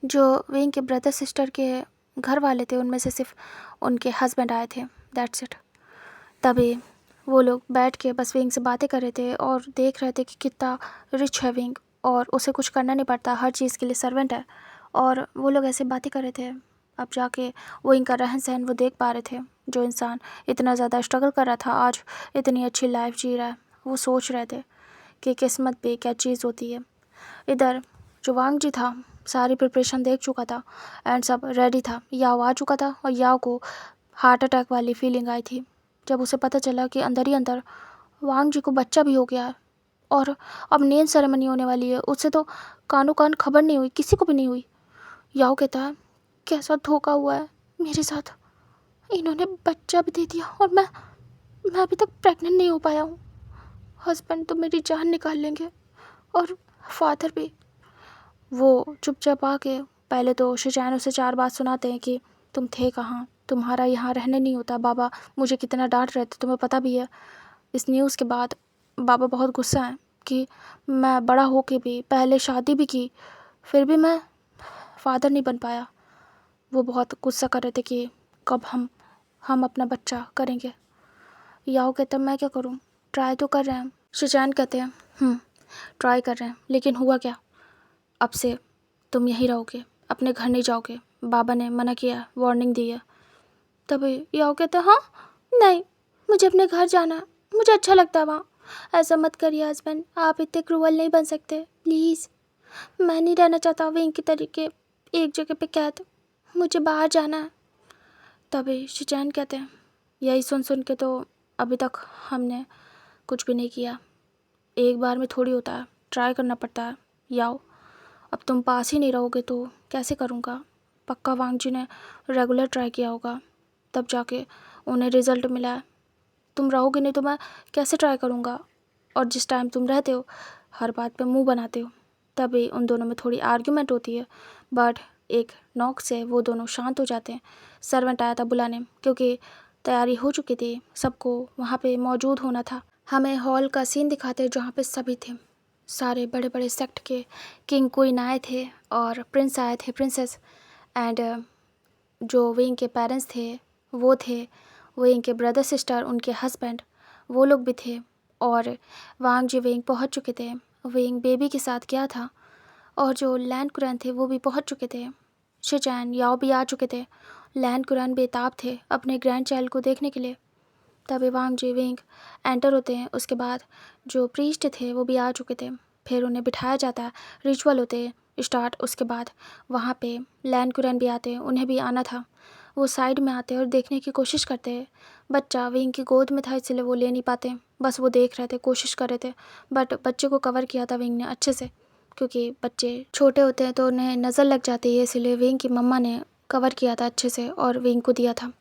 जो विंग के ब्रदर सिस्टर के घर वाले थे उनमें से सिर्फ उनके हस्बैंड आए थे, दैट्स इट। तभी वो लोग बैठ के बस विंग से बातें कर रहे थे और देख रहे थे कि कितना रिच है विंग और उसे कुछ करना नहीं पड़ता, हर चीज़ के लिए सर्वेंट है। और वो लोग ऐसे बातें कर रहे थे, अब जाके वो इनका रहन सहन वो देख पा रहे थे। जो इंसान इतना ज़्यादा स्ट्रगल कर रहा था आज इतनी अच्छी लाइफ जी रहा है, वो सोच रहे थे कि किस्मत पे क्या चीज़ होती है। इधर जो वांग जी था सारी प्रिपरेशन देख चुका था एंड सब रेडी था। याओ आ चुका था और याओ को हार्ट अटैक वाली फीलिंग आई थी जब उसे पता चला कि अंदर ही अंदर वांग जी को बच्चा भी हो गया है और अब नेम सेरेमनी होने वाली है। उससे तो कानो कान खबर नहीं हुई, किसी को भी नहीं हुई। याओ कहता है कैसा धोखा हुआ है मेरे साथ, इन्होंने बच्चा भी दे दिया और मैं अभी तक प्रेग्नेंट नहीं हो पाया हूँ। हस्बैंड तो मेरी जान निकाल लेंगे और फादर भी। वो चुपचाप आके पहले तो शिचैन उसे 4 बात सुनाते हैं कि तुम थे कहाँ, तुम्हारा यहाँ रहने नहीं होता, बाबा मुझे कितना डांट रहे थे तुम्हें पता भी है। इस न्यूज़ के बाद बाबा बहुत गुस्सा हैं कि मैं बड़ा होके भी पहले शादी भी की फिर भी मैं फादर नहीं बन पाया। वो बहुत गुस्सा कर रहे थे कि कब हम अपना बच्चा करेंगे। याओ कहता मैं क्या करूँ, ट्राई तो कर रहे हैं। शिचैन कहते हैं ट्राई कर रहे हैं लेकिन हुआ क्या, अब से तुम यहीं रहोगे, अपने घर नहीं जाओगे, बाबा ने मना किया, वार्निंग दी है। तभी याओ कहता हाँ नहीं, मुझे अपने घर जाना है, मुझे अच्छा लगता है वहाँ। ऐसा मत करिए हस्बैंड, आप इतने क्रूअल नहीं बन सकते प्लीज़। मैं नहीं रहना चाहता विंग की तरीके एक जगह पे कैद, मुझे बाहर जाना है। तभी शिचैन कहते हैं यही सुन सुन के तो अभी तक हमने कुछ भी नहीं किया, एक बार में थोड़ी होता है, ट्राई करना पड़ता है। याओ अब तुम पास ही नहीं रहोगे तो कैसे करूँगा। पक्का वांग जी ने रेगुलर ट्राई किया होगा तब जाके उन्हें रिज़ल्ट मिला है, तुम रहोगे नहीं तो मैं कैसे ट्राई करूँगा। और जिस टाइम तुम रहते हो हर बात पे मुंह बनाते हो। तभी उन दोनों में थोड़ी आर्ग्यूमेंट होती है बट एक नॉक से वो दोनों शांत हो जाते हैं। सर्वेंट आया था बुलाने क्योंकि तैयारी हो चुकी थी, सबको वहाँ पे मौजूद होना था। हमें हॉल का सीन दिखाते हैं जहाँ पे सभी थे, सारे बड़े बड़े सेक्ट के किंग क्वीन आए थे और प्रिंस आए थे, प्रिंसेस एंड जो विंग के पेरेंट्स थे वो थे, विंग के ब्रदर सिस्टर, उनके हस्बैंड, वो लोग भी थे। और वांग जी विंग पहुंच चुके थे, विंग बेबी के साथ गया था और जो लैंड कुरैन थे वो भी पहुंच चुके थे। शिचैन याओ भी आ चुके थे, लैंड कुरैन बेताब थे अपने ग्रैंड चाइल्ड को देखने के लिए। तभी वांग जी विंग एंटर होते हैं, उसके बाद जो प्रीस्ट थे वो भी आ चुके थे, फिर उन्हें बिठाया जाता है, रिचुअल होते हैं स्टार्ट। उसके बाद वहाँ पे लैन कुरैन भी आते हैं, उन्हें भी आना था। वो साइड में आते और देखने की कोशिश करते हैं। बच्चा विंग की गोद में था इसलिए वो ले नहीं पाते, बस वो देख रहे थे, कोशिश कर रहे थे। बट बच्चे को कवर किया था विंग ने अच्छे से, क्योंकि बच्चे छोटे होते हैं तो उन्हें नज़र लग जाती है, इसलिए विंग की मम्मा ने कवर किया था अच्छे से और विंग को दिया था।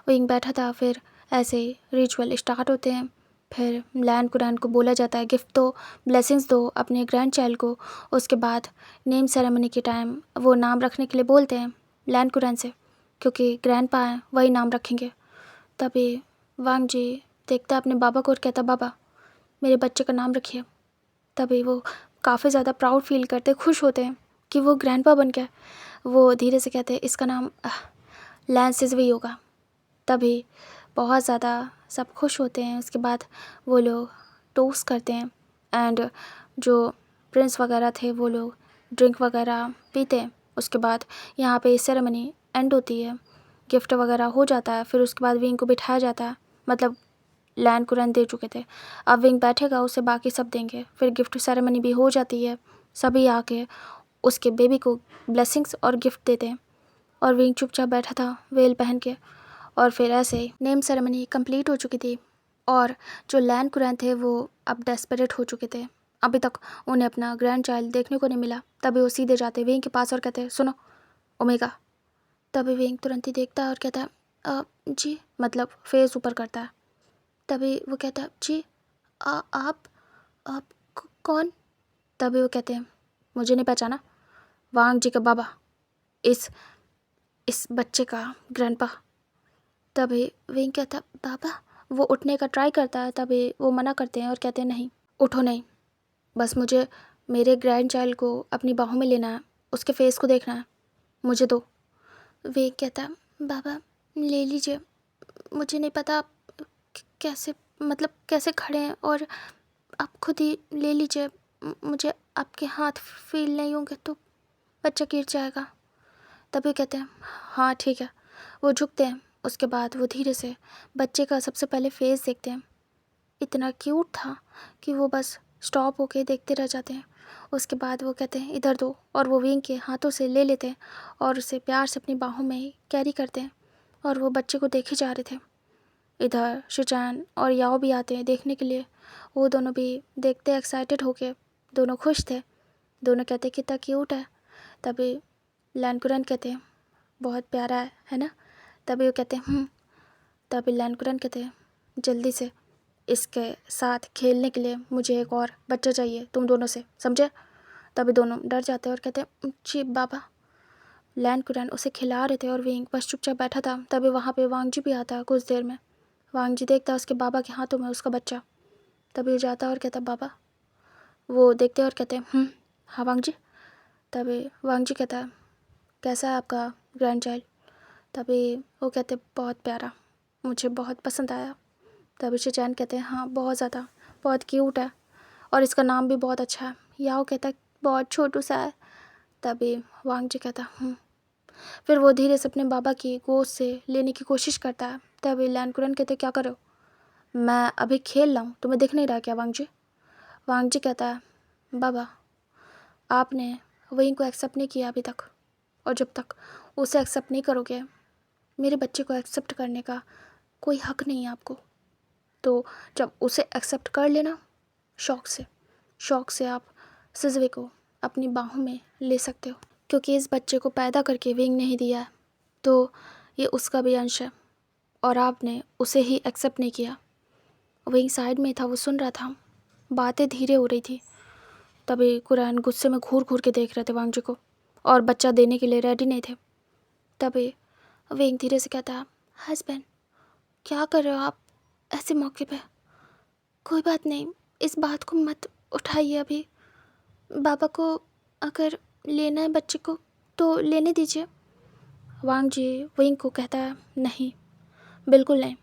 विंग बैठा था। फिर ऐसे ही रिचुअल स्टार्ट होते हैं। फिर लैन कुरैन को बोला जाता है गिफ्ट दो, ब्लेसिंग्स दो अपने ग्रैंड चाइल्ड को। उसके बाद नेम सेरेमनी के टाइम वो नाम रखने के लिए बोलते हैं लैन कुरैन से, क्योंकि ग्रैंड पा हैं वही नाम रखेंगे। तभी वांग जी देखता अपने बाबा को और कहता, बाबा मेरे बच्चे का नाम रखिए। तभी वो काफ़ी ज़्यादा प्राउड फील करते, खुश होते हैं कि वो ग्रैंडपा बन गया। वो धीरे से कहते हैं इसका नाम लैन सिजवी होगा। तभी बहुत ज़्यादा सब खुश होते हैं। उसके बाद वो लोग टोस्ट करते हैं एंड जो प्रिंस वगैरह थे वो लोग ड्रिंक वगैरह पीते हैं। उसके बाद यहाँ पे सेरेमनी एंड होती है, गिफ्ट वगैरह हो जाता है। फिर उसके बाद विंग को बिठाया जाता है, मतलब लैन कुरैन दे चुके थे, अब विंग बैठेगा, उसे बाकी सब देंगे। फिर गिफ्ट सेरेमनी भी हो जाती है, सभी आके उसके बेबी को ब्लेसिंग्स और गिफ्ट देते हैं और विंग चुपचाप बैठा था वेल पहन के। और फिर ऐसे ही नेम सेरेमनी कंप्लीट हो चुकी थी और जो लैन कुरैन थे वो अब डेस्परेट हो चुके थे। अभी तक उन्हें अपना ग्रैंड चाइल्ड देखने को नहीं मिला। तभी वो सीधे जाते विंग के पास और कहते हैं सुनो ओमेगा। तभी विंग तुरंत ही देखता है और कहता है जी, मतलब फेस ऊपर करता है। तभी वो कहता है जी आप कौन? तभी वो कहते हैं मुझे नहीं पहचाना, वांग जी का बाबा, इस बच्चे का ग्रैंडपा। तभी विंग कहता बाबा, वो उठने का ट्राई करता है। तभी वो मना करते हैं और कहते हैं नहीं, उठो नहीं, बस मुझे मेरे ग्रैंड चाइल्ड को अपनी बाहों में लेना है, उसके फेस को देखना है, मुझे दो। विंग कहता बाबा ले लीजिए, मुझे नहीं पता आप कैसे, मतलब कैसे खड़े हैं, और आप खुद ही ले लीजिए, मुझे आपके हाथ फील नहीं होंगे तो बच्चा गिर जाएगा। तभी कहते हैं हाँ ठीक है। वो झुकते हैं। उसके बाद वो धीरे से बच्चे का सबसे पहले फेस देखते हैं। इतना क्यूट था कि वो बस स्टॉप होके देखते रह जाते हैं। उसके बाद वो कहते हैं इधर दो, और वो विंग के हाथों से ले लेते हैं और उसे प्यार से अपनी बाहों में ही कैरी करते हैं और वो बच्चे को देखे जा रहे थे। इधर शिचान और याओ भी आते हैं देखने के लिए। वो दोनों भी देखते एक्साइटेड होके, दोनों खुश थे। दोनों कहते कितना क्यूट है। तभी लैन कुरैन कहते हैं बहुत प्यारा है ना? तभी वो कहते हैं तभी लैन कुरैन कहते हैं जल्दी से इसके साथ खेलने के लिए मुझे एक और बच्चा चाहिए तुम दोनों से, समझे? तभी दोनों डर जाते हैं और कहते हैं जी बाबा। लैन कुरैन उसे खिला रहे थे और विंग बस चुपचाप बैठा था। तभी वहाँ पे वांग जी भी आता है कुछ देर में। वांग जी देखता है उसके बाबा के हाथों में उसका बच्चा। तभी वो जाता है और कहता बाबा। वो देखते हैं और कहते हैं हाँ वांग जी। तभी वांग जी कहता है कैसा है आपका ग्रैंड चाइल्ड? तभी वो कहते बहुत प्यारा, मुझे बहुत पसंद आया। तभी शिचैन कहते हैं हाँ बहुत ज़्यादा, बहुत क्यूट है और इसका नाम भी बहुत अच्छा है। याओ कहता है बहुत छोटू सा है। तभी वांग जी कहता फिर वो धीरे से अपने बाबा की गोद से लेने की कोशिश करता है। तभी लैन कुरैन कहते क्या करो? मैं अभी खेल रहा हूँ, तुम्हें दिख नहीं रहा क्या वांग जी? वांग जी कहता है बाबा आपने वहीं को एक्सेप्ट नहीं किया अभी तक, और जब तक उसे एक्सेप्ट नहीं करोगे मेरे बच्चे को एक्सेप्ट करने का कोई हक नहीं है आपको। तो जब उसे एक्सेप्ट कर लेना, शौक से आप सिजवे को अपनी बाहों में ले सकते हो, क्योंकि इस बच्चे को पैदा करके विंग नहीं दिया है तो ये उसका भी अंश है और आपने उसे ही एक्सेप्ट नहीं किया। विंग साइड में था, वो सुन रहा था, बातें धीरे हो रही थी। तभी कुरैन गुस्से में घूर घूर के देख रहे थे वांग जी को और बच्चा देने के लिए रेडी नहीं थे। तभी विंग धीरे से कहता हस्बैंड क्या कर रहे हो आप ऐसे मौके पे? कोई बात नहीं, इस बात को मत उठाइए अभी। बाबा को अगर लेना है बच्चे को तो लेने दीजिए। वांग जी विंग को कहता है नहीं, बिल्कुल नहीं।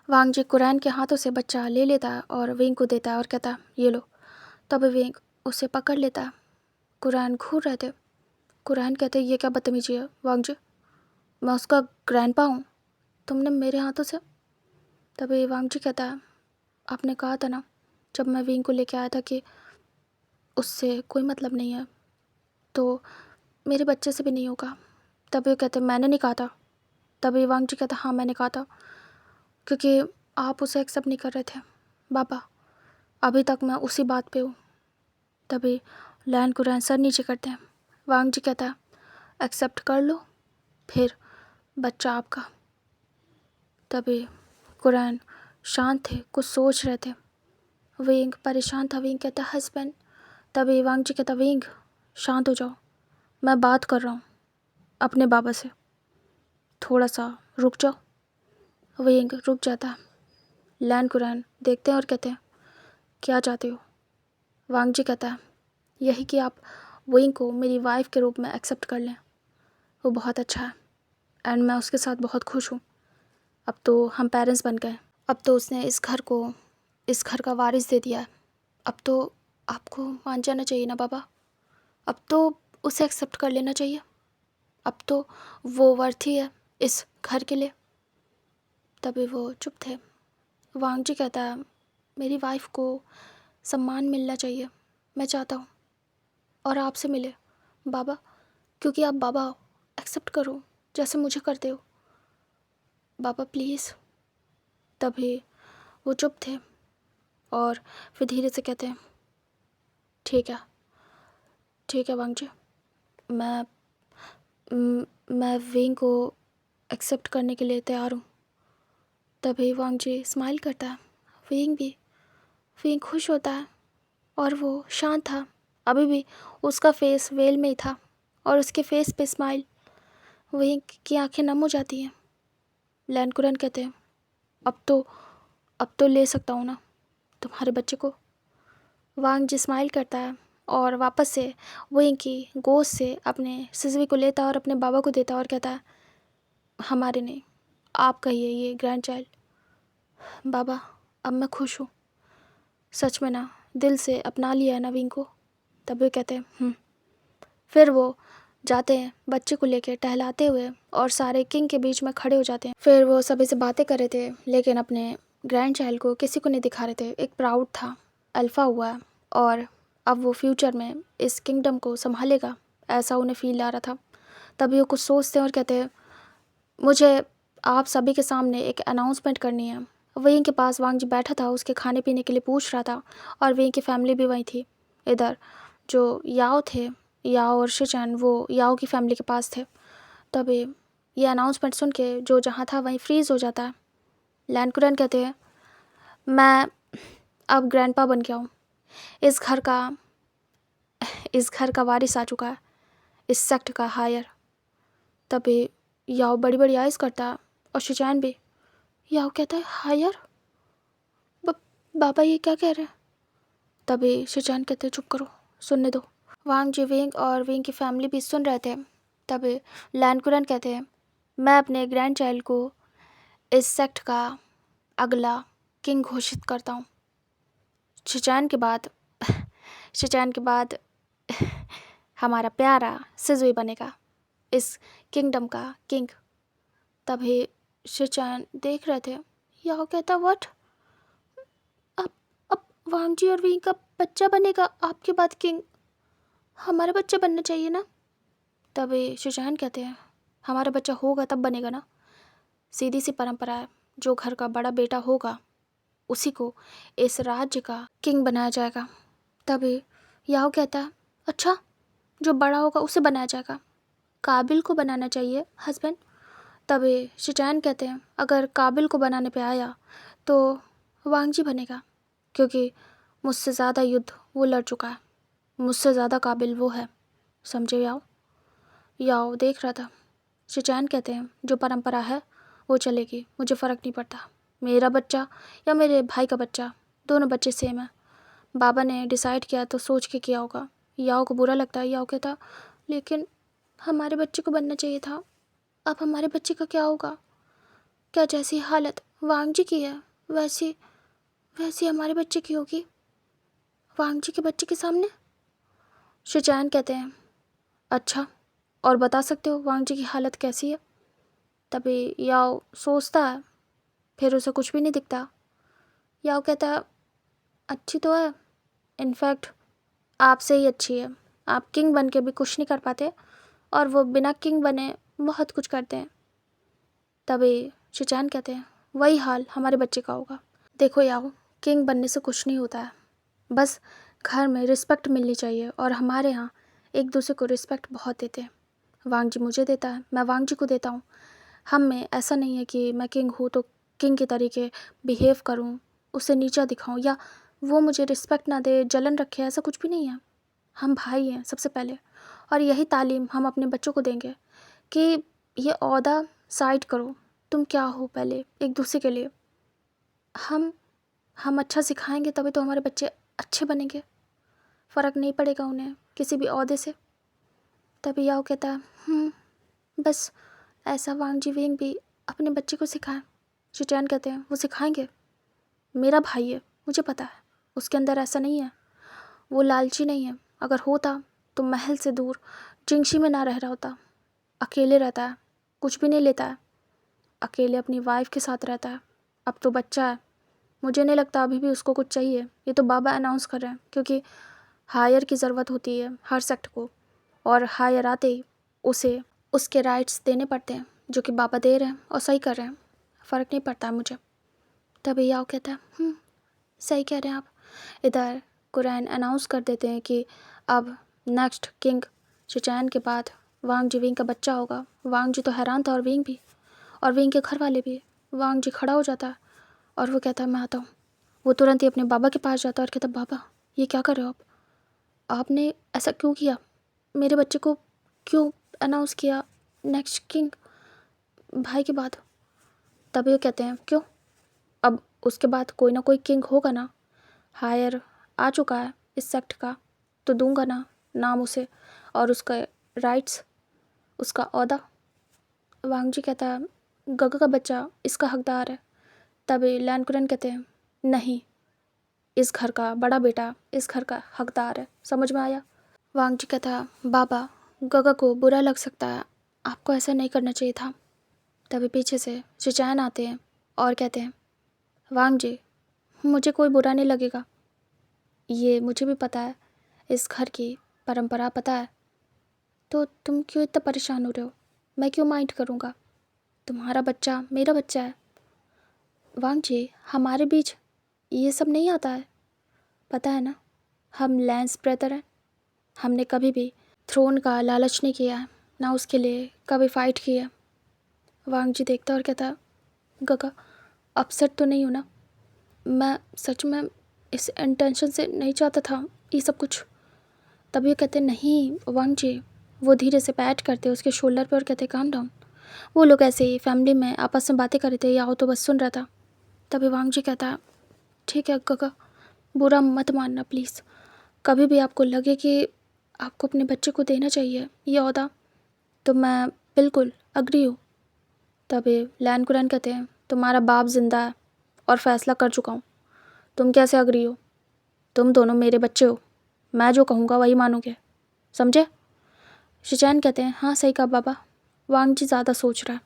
वांग जी कुरैन के हाथों से बच्चा ले लेता है और विंग को देता है और कहता है ये लो। तभी विंग उसे पकड़ लेता है। कुरैन घूर रहे थे। कुरैन कहते ये क्या बदतमीजी है वांग जी, मैं उसका ग्रैंडपा हूँ, तुमने मेरे हाथों से। तभी वांग जी कहता है आपने कहा था ना जब मैं विंग को लेके आया था कि उससे कोई मतलब नहीं है, तो मेरे बच्चे से भी नहीं होगा। तभी वो कहते मैंने नहीं कहा था। तभी वांग जी कहता हाँ मैंने कहा था, क्योंकि आप उसे एक्सेप्ट नहीं कर रहे थे बाबा। अभी तक मैं उसी बात पे हूँ। तभी लैन कुरैन सर नीचे करते हैं। वांग जी कहता है एक्सेप्ट कर लो, फिर बच्चा आपका। तभी कुरैन शांत थे, कुछ सोच रहे थे। विंग परेशान था। विंग कहता हस्बैंड। तभी वांग जी कहता विंग शांत हो जाओ, मैं बात कर रहा हूँ अपने बाबा से, थोड़ा सा रुक जाओ। विंग रुक जाता है। लैन कुरैन देखते हैं और कहते हैं क्या चाहते हो। वांग जी कहता है यही कि आप विंग को मेरी वाइफ के रूप में एक्सेप्ट कर लें। वो बहुत अच्छा है एंड मैं उसके साथ बहुत खुश हूँ। अब तो हम पेरेंट्स बन गए। अब तो उसने इस घर का वारिस दे दिया है। अब तो आपको मान जाना चाहिए ना बाबा। अब तो उसे एक्सेप्ट कर लेना चाहिए। अब तो वो वर्थी है इस घर के लिए। तभी वो चुप थे। वांग जी कहता है मेरी वाइफ को सम्मान मिलना चाहिए, मैं चाहता हूँ, और आपसे मिले बाबा, क्योंकि आप बाबा हो। एक्सेप्ट करो जैसे मुझे करते हो बाबा प्लीज़। तभी वो चुप थे और फिर धीरे से कहते हैं ठीक है वांग जी, मैं विंग को एक्सेप्ट करने के लिए तैयार हूँ। तभी वांग जी स्माइल करता है। विंग खुश होता है और वो शांत था। अभी भी उसका फेस वेल में ही था और उसके फेस पे स्माइल। विंग की आंखें नम हो जाती हैं। लैन कुरैन कहते हैं अब तो ले सकता हूँ ना तुम्हारे बच्चे को। वांग जी स्माइल करता है और वापस से विंग की गोद से अपने सिजवी को लेता है और अपने बाबा को देता है और कहता है हमारे नहीं, आप कहिए ये ग्रैंड चाइल्ड। बाबा अब मैं खुश हूँ, सच में ना दिल से अपना लिया है ना विंग को। तब वे कहते हैं फिर वो जाते हैं बच्चे को लेकर टहलाते हुए और सारे किंग के बीच में खड़े हो जाते हैं। फिर वो सभी से बातें कर रहे थे लेकिन अपने ग्रैंड चाइल्ड को किसी को नहीं दिखा रहे थे। एक प्राउड था, अल्फ़ा हुआ है और अब वो फ्यूचर में इस किंगडम को संभालेगा, ऐसा उन्हें फील आ रहा था। तभी वो कुछ सोचते हैं और कहते हैं मुझे आप सभी के सामने एक अनाउंसमेंट करनी है। वहीं के पास वांग जी बैठा था, उसके खाने पीने के लिए पूछ रहा था और वहीं की फैमिली भी वहीं थी। इधर जो याओ थे, याओ और शिचैन, वो याओ की फैमिली के पास थे। तभी ये अनाउंसमेंट सुन के जो जहाँ था वहीं फ्रीज़ हो जाता है। लैन कुरैन कहते हैं मैं अब ग्रैंडपा बन गया हूँ, इस घर का वारिस आ चुका है, इस सेक्ट का हायर। तभी याओ बड़ी बड़ी आइज़ करता है और शिचैन भी। याओ कहता है हायर? बाबा ये क्या कह रहे हैं? तभी शिचैन कहते हैं चुप करो, सुनने दो। वांग जी विंग और विंग की फैमिली भी सुन रहे थे। तभी लैन कुरैन कहते हैं मैं अपने ग्रैंड चाइल्ड को इस सेक्ट का अगला किंग घोषित करता हूँ। शिचैन के बाद हमारा प्यारा सिजुई बनेगा इस किंगडम का किंग। तभी शिचैन देख रहे थे। याओ कहता व्हाट? अब वांग जी और विंग का बच्चा बनेगा आपके बाद किंग? हमारा बच्चा बनना चाहिए ना। तभी शिचैन कहते हैं हमारा बच्चा होगा तब बनेगा ना, सीधी सी परंपरा है, जो घर का बड़ा बेटा होगा उसी को इस राज्य का किंग बनाया जाएगा। तभी याओ कहता है अच्छा, जो बड़ा होगा उसे बनाया जाएगा, काबिल को बनाना चाहिए हस्बैंड। तभी शिचैन कहते हैं अगर काबिल को बनाने पे आया तो वांग जी बनेगा, क्योंकि मुझसे ज़्यादा युद्ध वो लड़ चुका है, मुझसे ज़्यादा काबिल वो है, समझे याओ देख रहा था। शिचैन कहते हैं जो परंपरा है वो चलेगी, मुझे फ़र्क नहीं पड़ता, मेरा बच्चा या मेरे भाई का बच्चा, दोनों बच्चे सेम है। बाबा ने डिसाइड किया तो सोच के किया होगा। याओ को बुरा लगता है। याओ कहता लेकिन हमारे बच्चे को बनना चाहिए था, अब हमारे बच्चे का क्या होगा? क्या जैसी हालत वांग जी की है वैसी हमारे बच्चे की होगी वांग जी के बच्चे के सामने? शिचैन कहते हैं अच्छा, और बता सकते हो वांग जी की हालत कैसी है? तभी याओ सोचता है, फिर उसे कुछ भी नहीं दिखता। याओ कहता है अच्छी तो है, इनफैक्ट आपसे ही अच्छी है, आप किंग बन के भी कुछ नहीं कर पाते और वो बिना किंग बने बहुत कुछ करते हैं। तभी शिचैन कहते हैं वही हाल हमारे बच्चे का होगा। देखो याओ, किंग बनने से कुछ नहीं होता है, बस घर में रिस्पेक्ट मिलनी चाहिए और हमारे यहाँ एक दूसरे को रिस्पेक्ट बहुत देते हैं। वांग जी मुझे देता है, मैं वांग जी को देता हूँ। हम में ऐसा नहीं है कि मैं किंग हूँ तो किंग के तरीके बिहेव करूँ, उसे नीचा दिखाऊँ या वो मुझे रिस्पेक्ट ना दे, जलन रखे, ऐसा कुछ भी नहीं है। हम भाई हैं सबसे पहले, और यही तालीम हम अपने बच्चों को देंगे कि ये ओहदा साइड करो, तुम क्या हो पहले एक दूसरे के लिए। हम अच्छा सिखाएंगे तभी तो हमारे बच्चे अच्छे बनेंगे, फ़र्क नहीं पड़ेगा उन्हें किसी भी ओहदे से। तभी याओ कहता है बस ऐसा वांग जी वेंग भी अपने बच्चे को सिखाए। शिचैन कहते हैं वो सिखाएंगे, मेरा भाई है, मुझे पता है उसके अंदर ऐसा नहीं है, वो लालची नहीं है। अगर होता तो महल से दूर जिंगशी में ना रह रहा होता। अकेले रहता है, कुछ भी नहीं लेता है, अकेले अपनी वाइफ के साथ रहता है। अब तो बच्चा है, मुझे नहीं लगता अभी भी उसको कुछ चाहिए। ये तो बाबा अनाउंस कर रहे हैं क्योंकि हायर की ज़रूरत होती है हर सेक्ट को, और हायर आते ही उसे उसके राइट्स देने पड़ते हैं जो कि बाबा दे रहे हैं और सही कर रहे हैं, फ़र्क नहीं पड़ता मुझे। तभी याओ कहता है सही कह रहे हैं आप। इधर कुरैन अनाउंस कर देते हैं कि अब नेक्स्ट किंग शिचैन के बाद वांग जी विंग का बच्चा होगा। वांग जी तो हैरान था, और विंग भी, और विंग के घर वाले भी। वांग जी खड़ा हो जाता है और वो कहता है मैं आता हूँ। वो तुरंत ही अपने बाबा के पास जाता है और कहता बाबा ये क्या कर रहे हो आपने ऐसा क्यों किया, मेरे बच्चे को क्यों अनाउंस किया नेक्स्ट किंग भाई के बाद। तभी वो कहते हैं क्यों, अब उसके बाद कोई ना कोई किंग होगा ना, हायर आ चुका है इस सेक्ट का, तो दूंगा ना नाम उसे और उसका राइट्स, उसका ओहदा। वांग जी कहता है गगा का बच्चा इसका हकदार है। तभी लैन कुरैन कहते हैं नहीं, इस घर का बड़ा बेटा इस घर का हकदार है, समझ में आया। वांग जी कहता है बाबा गगा को बुरा लग सकता है, आपको ऐसा नहीं करना चाहिए था। तभी पीछे से शिचैन आते हैं और कहते हैं वांग जी मुझे कोई बुरा नहीं लगेगा, ये मुझे भी पता है, इस घर की परंपरा पता है, तो तुम क्यों इतना परेशान हो रहे हो, मैं क्यों माइंड करूँगा, तुम्हारा बच्चा मेरा बच्चा है। वांग जी हमारे बीच ये सब नहीं आता है, पता है ना, हम लैंस ब्रदर हैं, हमने कभी भी थ्रोन का लालच नहीं किया है, ना उसके लिए कभी फाइट किया। वांग जी देखता और कहता गगा अपसेट तो नहीं हो ना, मैं सच में इस इंटेंशन से नहीं चाहता था ये सब कुछ। तभी वो कहते नहीं वांग जी, वो धीरे से पैट करते उसके शोल्डर पे और कहते काम डाउन। वो लोग ऐसे ही फैमिली में आपस में बातें कर रहे थे, याओ तो बस सुन रहा था। तभी वांग जी कहता ठीक है गगा, बुरा मत मानना प्लीज़, कभी भी आपको लगे कि आपको अपने बच्चे को देना चाहिए ये ओहदा तो मैं बिल्कुल अग्री हूँ। तभी लैन कुरैन कहते हैं तुम्हारा बाप जिंदा है और फैसला कर चुका हूँ, तुम कैसे अग्री हो, तुम दोनों मेरे बच्चे हो, मैं जो कहूँगा वही मानोगे, समझे। शिचैन कहते हैं हाँ सही कहा बाबा। वांग जी ज़्यादा सोच रहा है।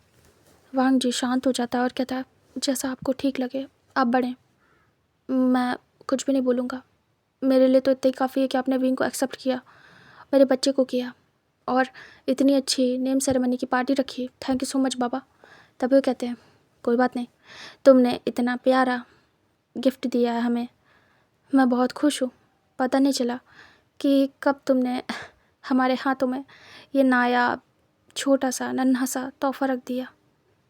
वांग जी शांत हो जाता है और कहता है जैसा आपको ठीक लगे आप बढ़ें, मैं कुछ भी नहीं बोलूँगा, मेरे लिए तो इतना ही काफ़ी है कि आपने विंग को एक्सेप्ट किया, मेरे बच्चे को किया और इतनी अच्छी नेम सेरेमनी की पार्टी रखी, थैंक यू सो मच बाबा। तभी वो कहते हैं कोई बात नहीं, तुमने इतना प्यारा गिफ्ट दिया है हमें, मैं बहुत खुश हूँ, पता नहीं चला कि कब तुमने हमारे हाथों में ये नायाब छोटा सा नन्हा सा तोहफा रख दिया।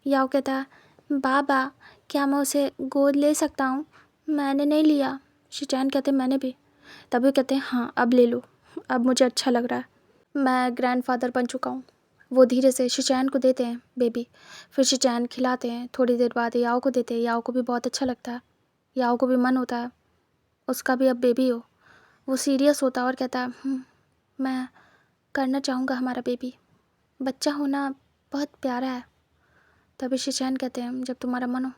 याओ कहता है बाबा क्या मैं उसे गोद ले सकता हूँ, मैंने नहीं लिया। शिचैन कहते मैंने भी। तभी कहते हैं हाँ अब ले लो, अब मुझे अच्छा लग रहा है, मैं ग्रैंडफादर बन चुका हूँ। वो धीरे से शिचैन को देते हैं बेबी, फिर शिचैन खिलाते हैं, थोड़ी देर बाद याओ को देते हैं, याओ को भी बहुत अच्छा लगता है, याओ को भी मन होता है उसका भी अब बेबी हो। वो सीरियस होता है और कहता है मैं करना चाहूँगा हमारा बेबी, बच्चा होना बहुत प्यारा है। तभी शिचैन कहते हैं जब तुम्हारा मन हो।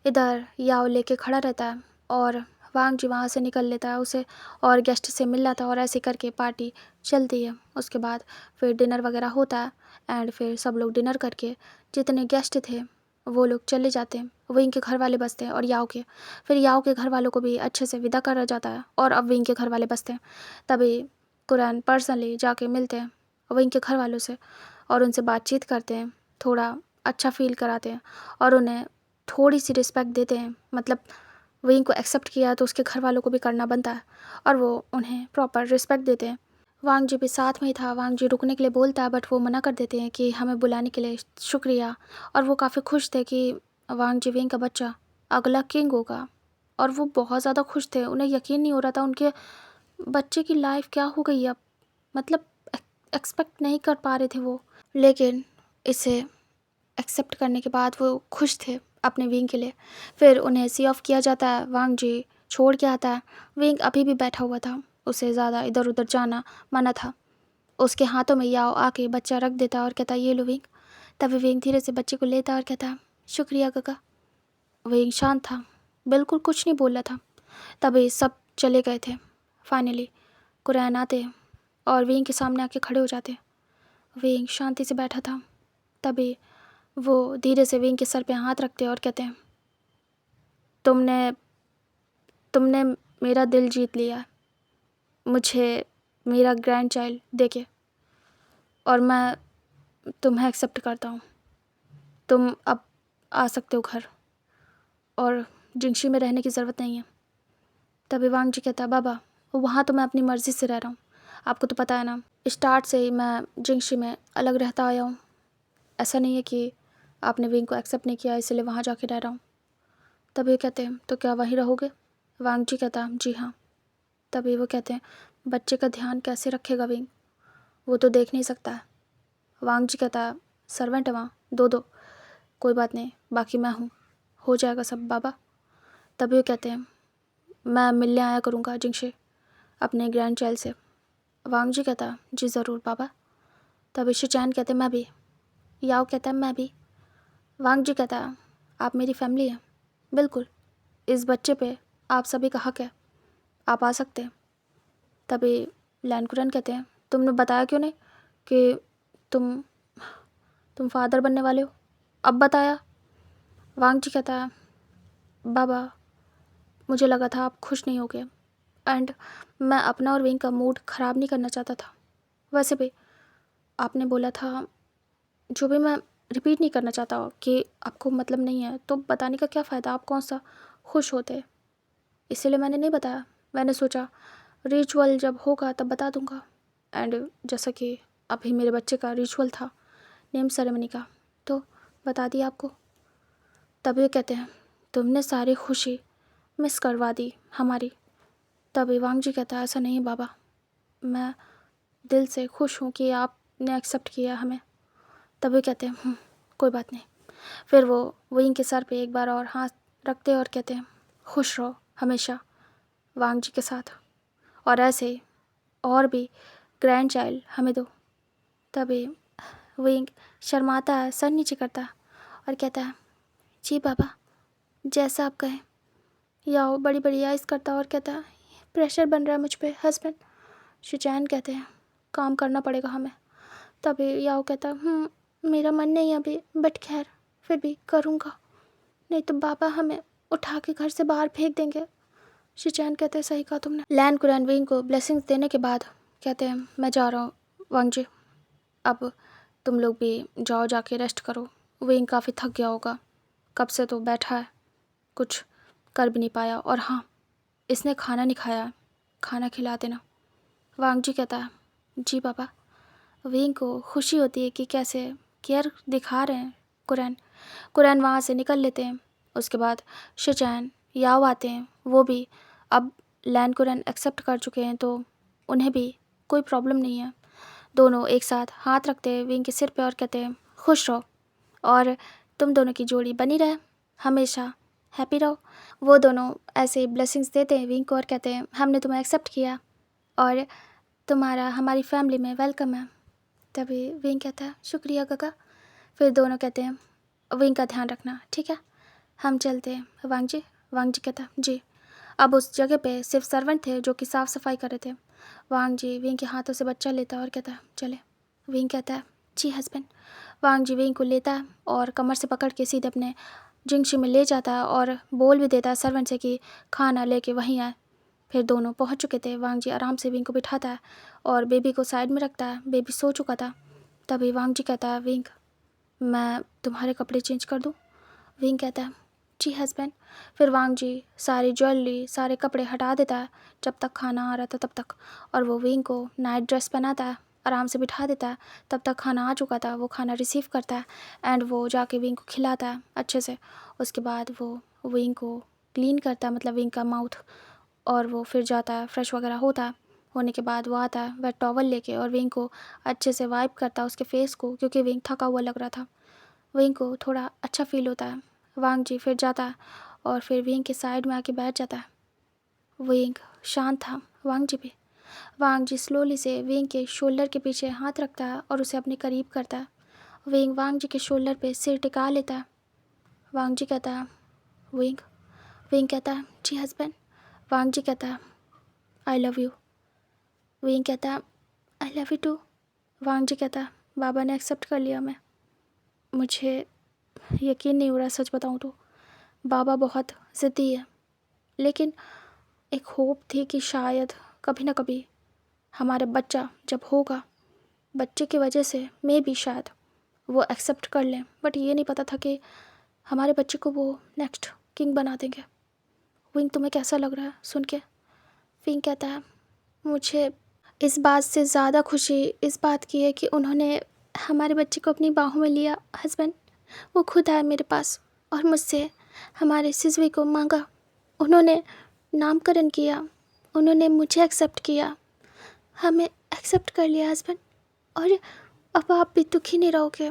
इधर याओ लेके खड़ा रहता है और वांग जी वहाँ से निकल लेता है, उसे और गेस्ट से मिल लाता है और ऐसे करके पार्टी चलती है। उसके बाद फिर डिनर वगैरह होता है एंड फिर सब लोग डिनर करके जितने गेस्ट थे वो लोग चले जाते हैं, विंग के घर वाले बसते हैं और याओ के, फिर याओ के घर वालों को भी अच्छे से विदा करा जाता है और अब विंग के घर वाले बसते हैं। तभी कुरैन पर्सनली जाके मिलते हैं विंग के घर वालों से और उनसे बातचीत करते हैं, थोड़ा अच्छा फील कराते हैं और उन्हें थोड़ी सी रिस्पेक्ट देते हैं। मतलब विंग को एक्सेप्ट किया तो उसके घर वालों को भी करना बनता है और वो उन्हें प्रॉपर रिस्पेक्ट देते हैं। वांग जी भी साथ में ही था। वांग जी रुकने के लिए बोलता है बट वो मना कर देते हैं कि हमें बुलाने के लिए शुक्रिया। और वो काफ़ी खुश थे कि वांग जी विंग का बच्चा अगला किंग होगा और वो बहुत ज़्यादा खुश थे। उन्हें यकीन नहीं हो रहा था उनके बच्चे की लाइफ क्या हो गई अब। मतलब एक्सपेक्ट नहीं कर पा रहे थे वो, लेकिन इसे एक्सेप्ट करने के बाद वो खुश थे अपने विंग के लिए। फिर उन्हें सी ऑफ किया जाता है, वांग जी छोड़ के आता है। विंग अभी भी बैठा हुआ था, उसे ज़्यादा इधर उधर जाना मना था। उसके हाथों में याओ आके बच्चा रख देता और कहता ये लो विंग। तभी विंग धीरे से बच्चे को लेता और कहता शुक्रिया काका। विंग शांत था, बिल्कुल कुछ नहीं बोल रहा था। तभी सब चले गए थे। फाइनली कुरैन आते और विंग के सामने आके खड़े हो जाते। विंग शांति से बैठा था। तभी वो धीरे से विंग के सर पे हाथ रखते और कहते हैं तुमने तुमने मेरा दिल जीत लिया, मुझे मेरा ग्रैंड चाइल्ड देके, और मैं तुम्हें एक्सेप्ट करता हूँ। तुम अब आ सकते हो घर और जिंगशी में रहने की ज़रूरत नहीं है। तभी वांग जी कहता बाबा वहाँ तो मैं अपनी मर्ज़ी से रह रहा हूँ, आपको तो पता है ना, स्टार्ट से ही मैं जिंगशी में अलग रहता आया हूँ। ऐसा नहीं है कि आपने विंग को एक्सेप्ट नहीं किया इसलिए वहाँ जाके रह रहा हूँ। तभी वो कहते हैं तो क्या वहीं रहोगे? वांग जी कहता जी हाँ। तभी वो कहते हैं बच्चे का ध्यान कैसे रखेगा विंग, वो तो देख नहीं सकता है। वांग जी कहता सर्वेंट है वहाँ, दो कोई बात नहीं, बाकी मैं हूँ, हो जाएगा सब बाबा। तभी वो कहते हैं मैं मिलने आया करूँगा जिंगशे अपने ग्रैंड चाइल्ड से। वांग जी कहता जी ज़रूर बाबा। तभी शिचैन कहते मैं भी। याओ कहता है मैं भी। वांग जी कहता आप मेरी फैमिली हैं, बिल्कुल, इस बच्चे पे आप सभी का हक है, आप आ सकते हैं। तभी लैनकुरन कहते हैं तुमने बताया क्यों नहीं कि तुम फादर बनने वाले हो, अब बताया? वांग जी कहता है बाबा मुझे लगा था आप खुश नहीं होगे एंड मैं अपना और विंग का मूड ख़राब नहीं करना चाहता था। वैसे भी आपने बोला था, जो भी मैं रिपीट नहीं करना चाहता कि आपको मतलब नहीं है तो बताने का क्या फ़ायदा, आप कौन सा खुश होते, इसीलिए मैंने नहीं बताया। मैंने सोचा रिचुअल जब होगा तब बता दूंगा। एंड जैसा कि अभी मेरे बच्चे का रिचुअल था नेम सेरेमनी का, तो बता दिया आपको। तभी वो कहते हैं तुमने सारी खुशी मिस करवा दी हमारी। तभी वांग जी कहता है ऐसा नहीं बाबा, मैं दिल से खुश हूँ कि आपने एक्सेप्ट किया हमें। तभी कहते हैं कोई बात नहीं। फिर वो विंग के सर पे एक बार और हाथ रखते और कहते हैं खुश रहो हमेशा वांग जी के साथ, और ऐसे ही और भी ग्रैंड चाइल्ड हमें दो। तभी विंग शर्माता है, सर नीचे करता है और कहता है जी बाबा जैसा आप कहें। याओ बड़ी बड़ी आइज़ करता और कहता है प्रेशर बन रहा है मुझ पे हस्बैंड। शिचैन कहते हैं काम करना पड़ेगा हमें। तभी याओ कहता मेरा मन नहीं अभी, बट खैर फिर भी करूँगा, नहीं तो बाबा हमें उठा के घर से बाहर फेंक देंगे। शिचैन कहते हैं सही कहा तुमने। लैन कुरैन विंग को ब्लेसिंग्स देने के बाद कहते हैं मैं जा रहा हूँ वांग जी, अब तुम लोग भी जाओ जाके रेस्ट करो। विंग काफ़ी थक गया होगा, कब से तो बैठा है, कुछ कर भी नहीं पाया, और हाँ इसने खाना नहीं खाया, खाना खिला देना। वांग जी कहता है जी पापा। विंग को खुशी होती है कि कैसे केयर दिखा रहे हैं कुरैन वहाँ से निकल लेते हैं। उसके बाद शिचैन याओ आते हैं, वो भी अब लैन कुरैन एक्सेप्ट कर चुके हैं तो उन्हें भी कोई प्रॉब्लम नहीं है। दोनों एक साथ हाथ रखते हैं विंग के सिर पे और कहते हैं खुश रहो और तुम दोनों की जोड़ी बनी रहे, हमेशा हैप्पी रहो। वो दोनों ऐसे ब्लेसिंग्स देते हैं विंग को और कहते हैं हमने तुम्हें एक्सेप्ट किया और तुम्हारा हमारी फैमिली में वेलकम है। तभी विंग कहता है शुक्रिया काका। फिर दोनों कहते हैं विंग का ध्यान रखना, ठीक है हम चलते हैं वांग जी। वांग जी कहता जी। अब उस जगह पे सिर्फ सर्वेंट थे जो कि साफ़ सफाई कर रहे थे। वांग जी विंग के हाथों से बच्चा लेता और कहता चले। विंग कहता है जी हस्बैंड। वांग जी विंग को लेता है और कमर से पकड़ के सीधे अपने जिंगशी में ले जाता है और बोल भी देता है सर्वेंट से कि खाना लेके वहीं आए। फिर दोनों पहुंच चुके थे। वांग जी आराम से विंग को बिठाता है और बेबी को साइड में रखता है। बेबी सो चुका था। तभी वांग जी कहता है, विंग मैं तुम्हारे कपड़े चेंज कर दूँ? विंग कहता है, जी हस्बैंड। फिर वांग जी सारी ज्वेलरी सारे कपड़े हटा देता है जब तक खाना आ रहा था तब तक, और वो विंग को नाइट ड्रेस पहनाता है, आराम से बिठा देता है। तब तक खाना आ चुका था। वो खाना रिसीव करता है एंड वो जाके विंग को खिलाता है अच्छे से। उसके बाद वो विंग को क्लीन करता है, मतलब विंग का माउथ, और वो फिर जाता है फ्रेश वगैरह होता है। होने के बाद वो आता है वेट टॉवल लेके और विंग को अच्छे से वाइप करता है उसके फेस को, क्योंकि विंग थका हुआ लग रहा था। विंग को थोड़ा अच्छा फील होता है। वांग जी फिर जाता है और फिर विंग के साइड में आके बैठ जाता है। विंग शांत था, वांग जी भी। वांग जी स्लोली से विंग के शोल्डर के पीछे हाथ रखता है और उसे अपने करीब करता है। विंग वांग जी के शोल्डर पे सिर टिका लेता है। वांग जी कहता है, विंग। विंग कहता है, जी हस्बैंड। वांग जी कहता है, आई लव यू। विंग कहता है, आई लव यू टू। वांग जी कहता है, बाबा ने एक्सेप्ट कर लिया मैं। मुझे यकीन नहीं हो रहा, सच बताऊँ तो बाबा बहुत ज़िद्दी है, लेकिन एक होप थी कि शायद कभी ना कभी हमारा बच्चा जब होगा, बच्चे की वजह से मे भी शायद वो एक्सेप्ट कर लें। बट ये नहीं पता था कि हमारे बच्चे को वो नेक्स्ट किंग बना देंगे। विंग तुम्हें कैसा लग रहा है सुन के? विंग कहता है, मुझे इस बात से ज़्यादा खुशी इस बात की है कि उन्होंने हमारे बच्चे को अपनी बाहों में लिया हस्बैंड। वो खुद आए मेरे पास और मुझसे हमारे सिजवी को मांगा। उन्होंने नामकरण किया, उन्होंने मुझे एक्सेप्ट किया, हमें एक्सेप्ट कर लिया हस्बैंड। और अब आप भी दुखी नहीं रहोगे,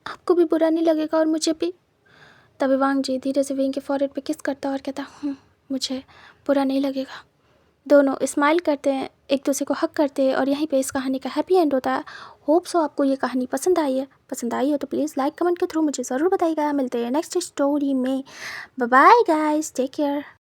आपको भी बुरा नहीं लगेगा और मुझे भी। तभी वांग जी धीरे से विंग के फॉरहेड पे किस करता और कहता, मुझे बुरा नहीं लगेगा। दोनों स्माइल करते हैं, एक दूसरे को हक करते हैं और यहीं पे इस कहानी का हैप्पी एंड होता है। होप सो आपको ये कहानी पसंद आई है। पसंद आई हो तो प्लीज़ लाइक कमेंट के थ्रू मुझे ज़रूर बताइएगा। मिलते हैं नेक्स्ट स्टोरी में। Bye bye guys, take care.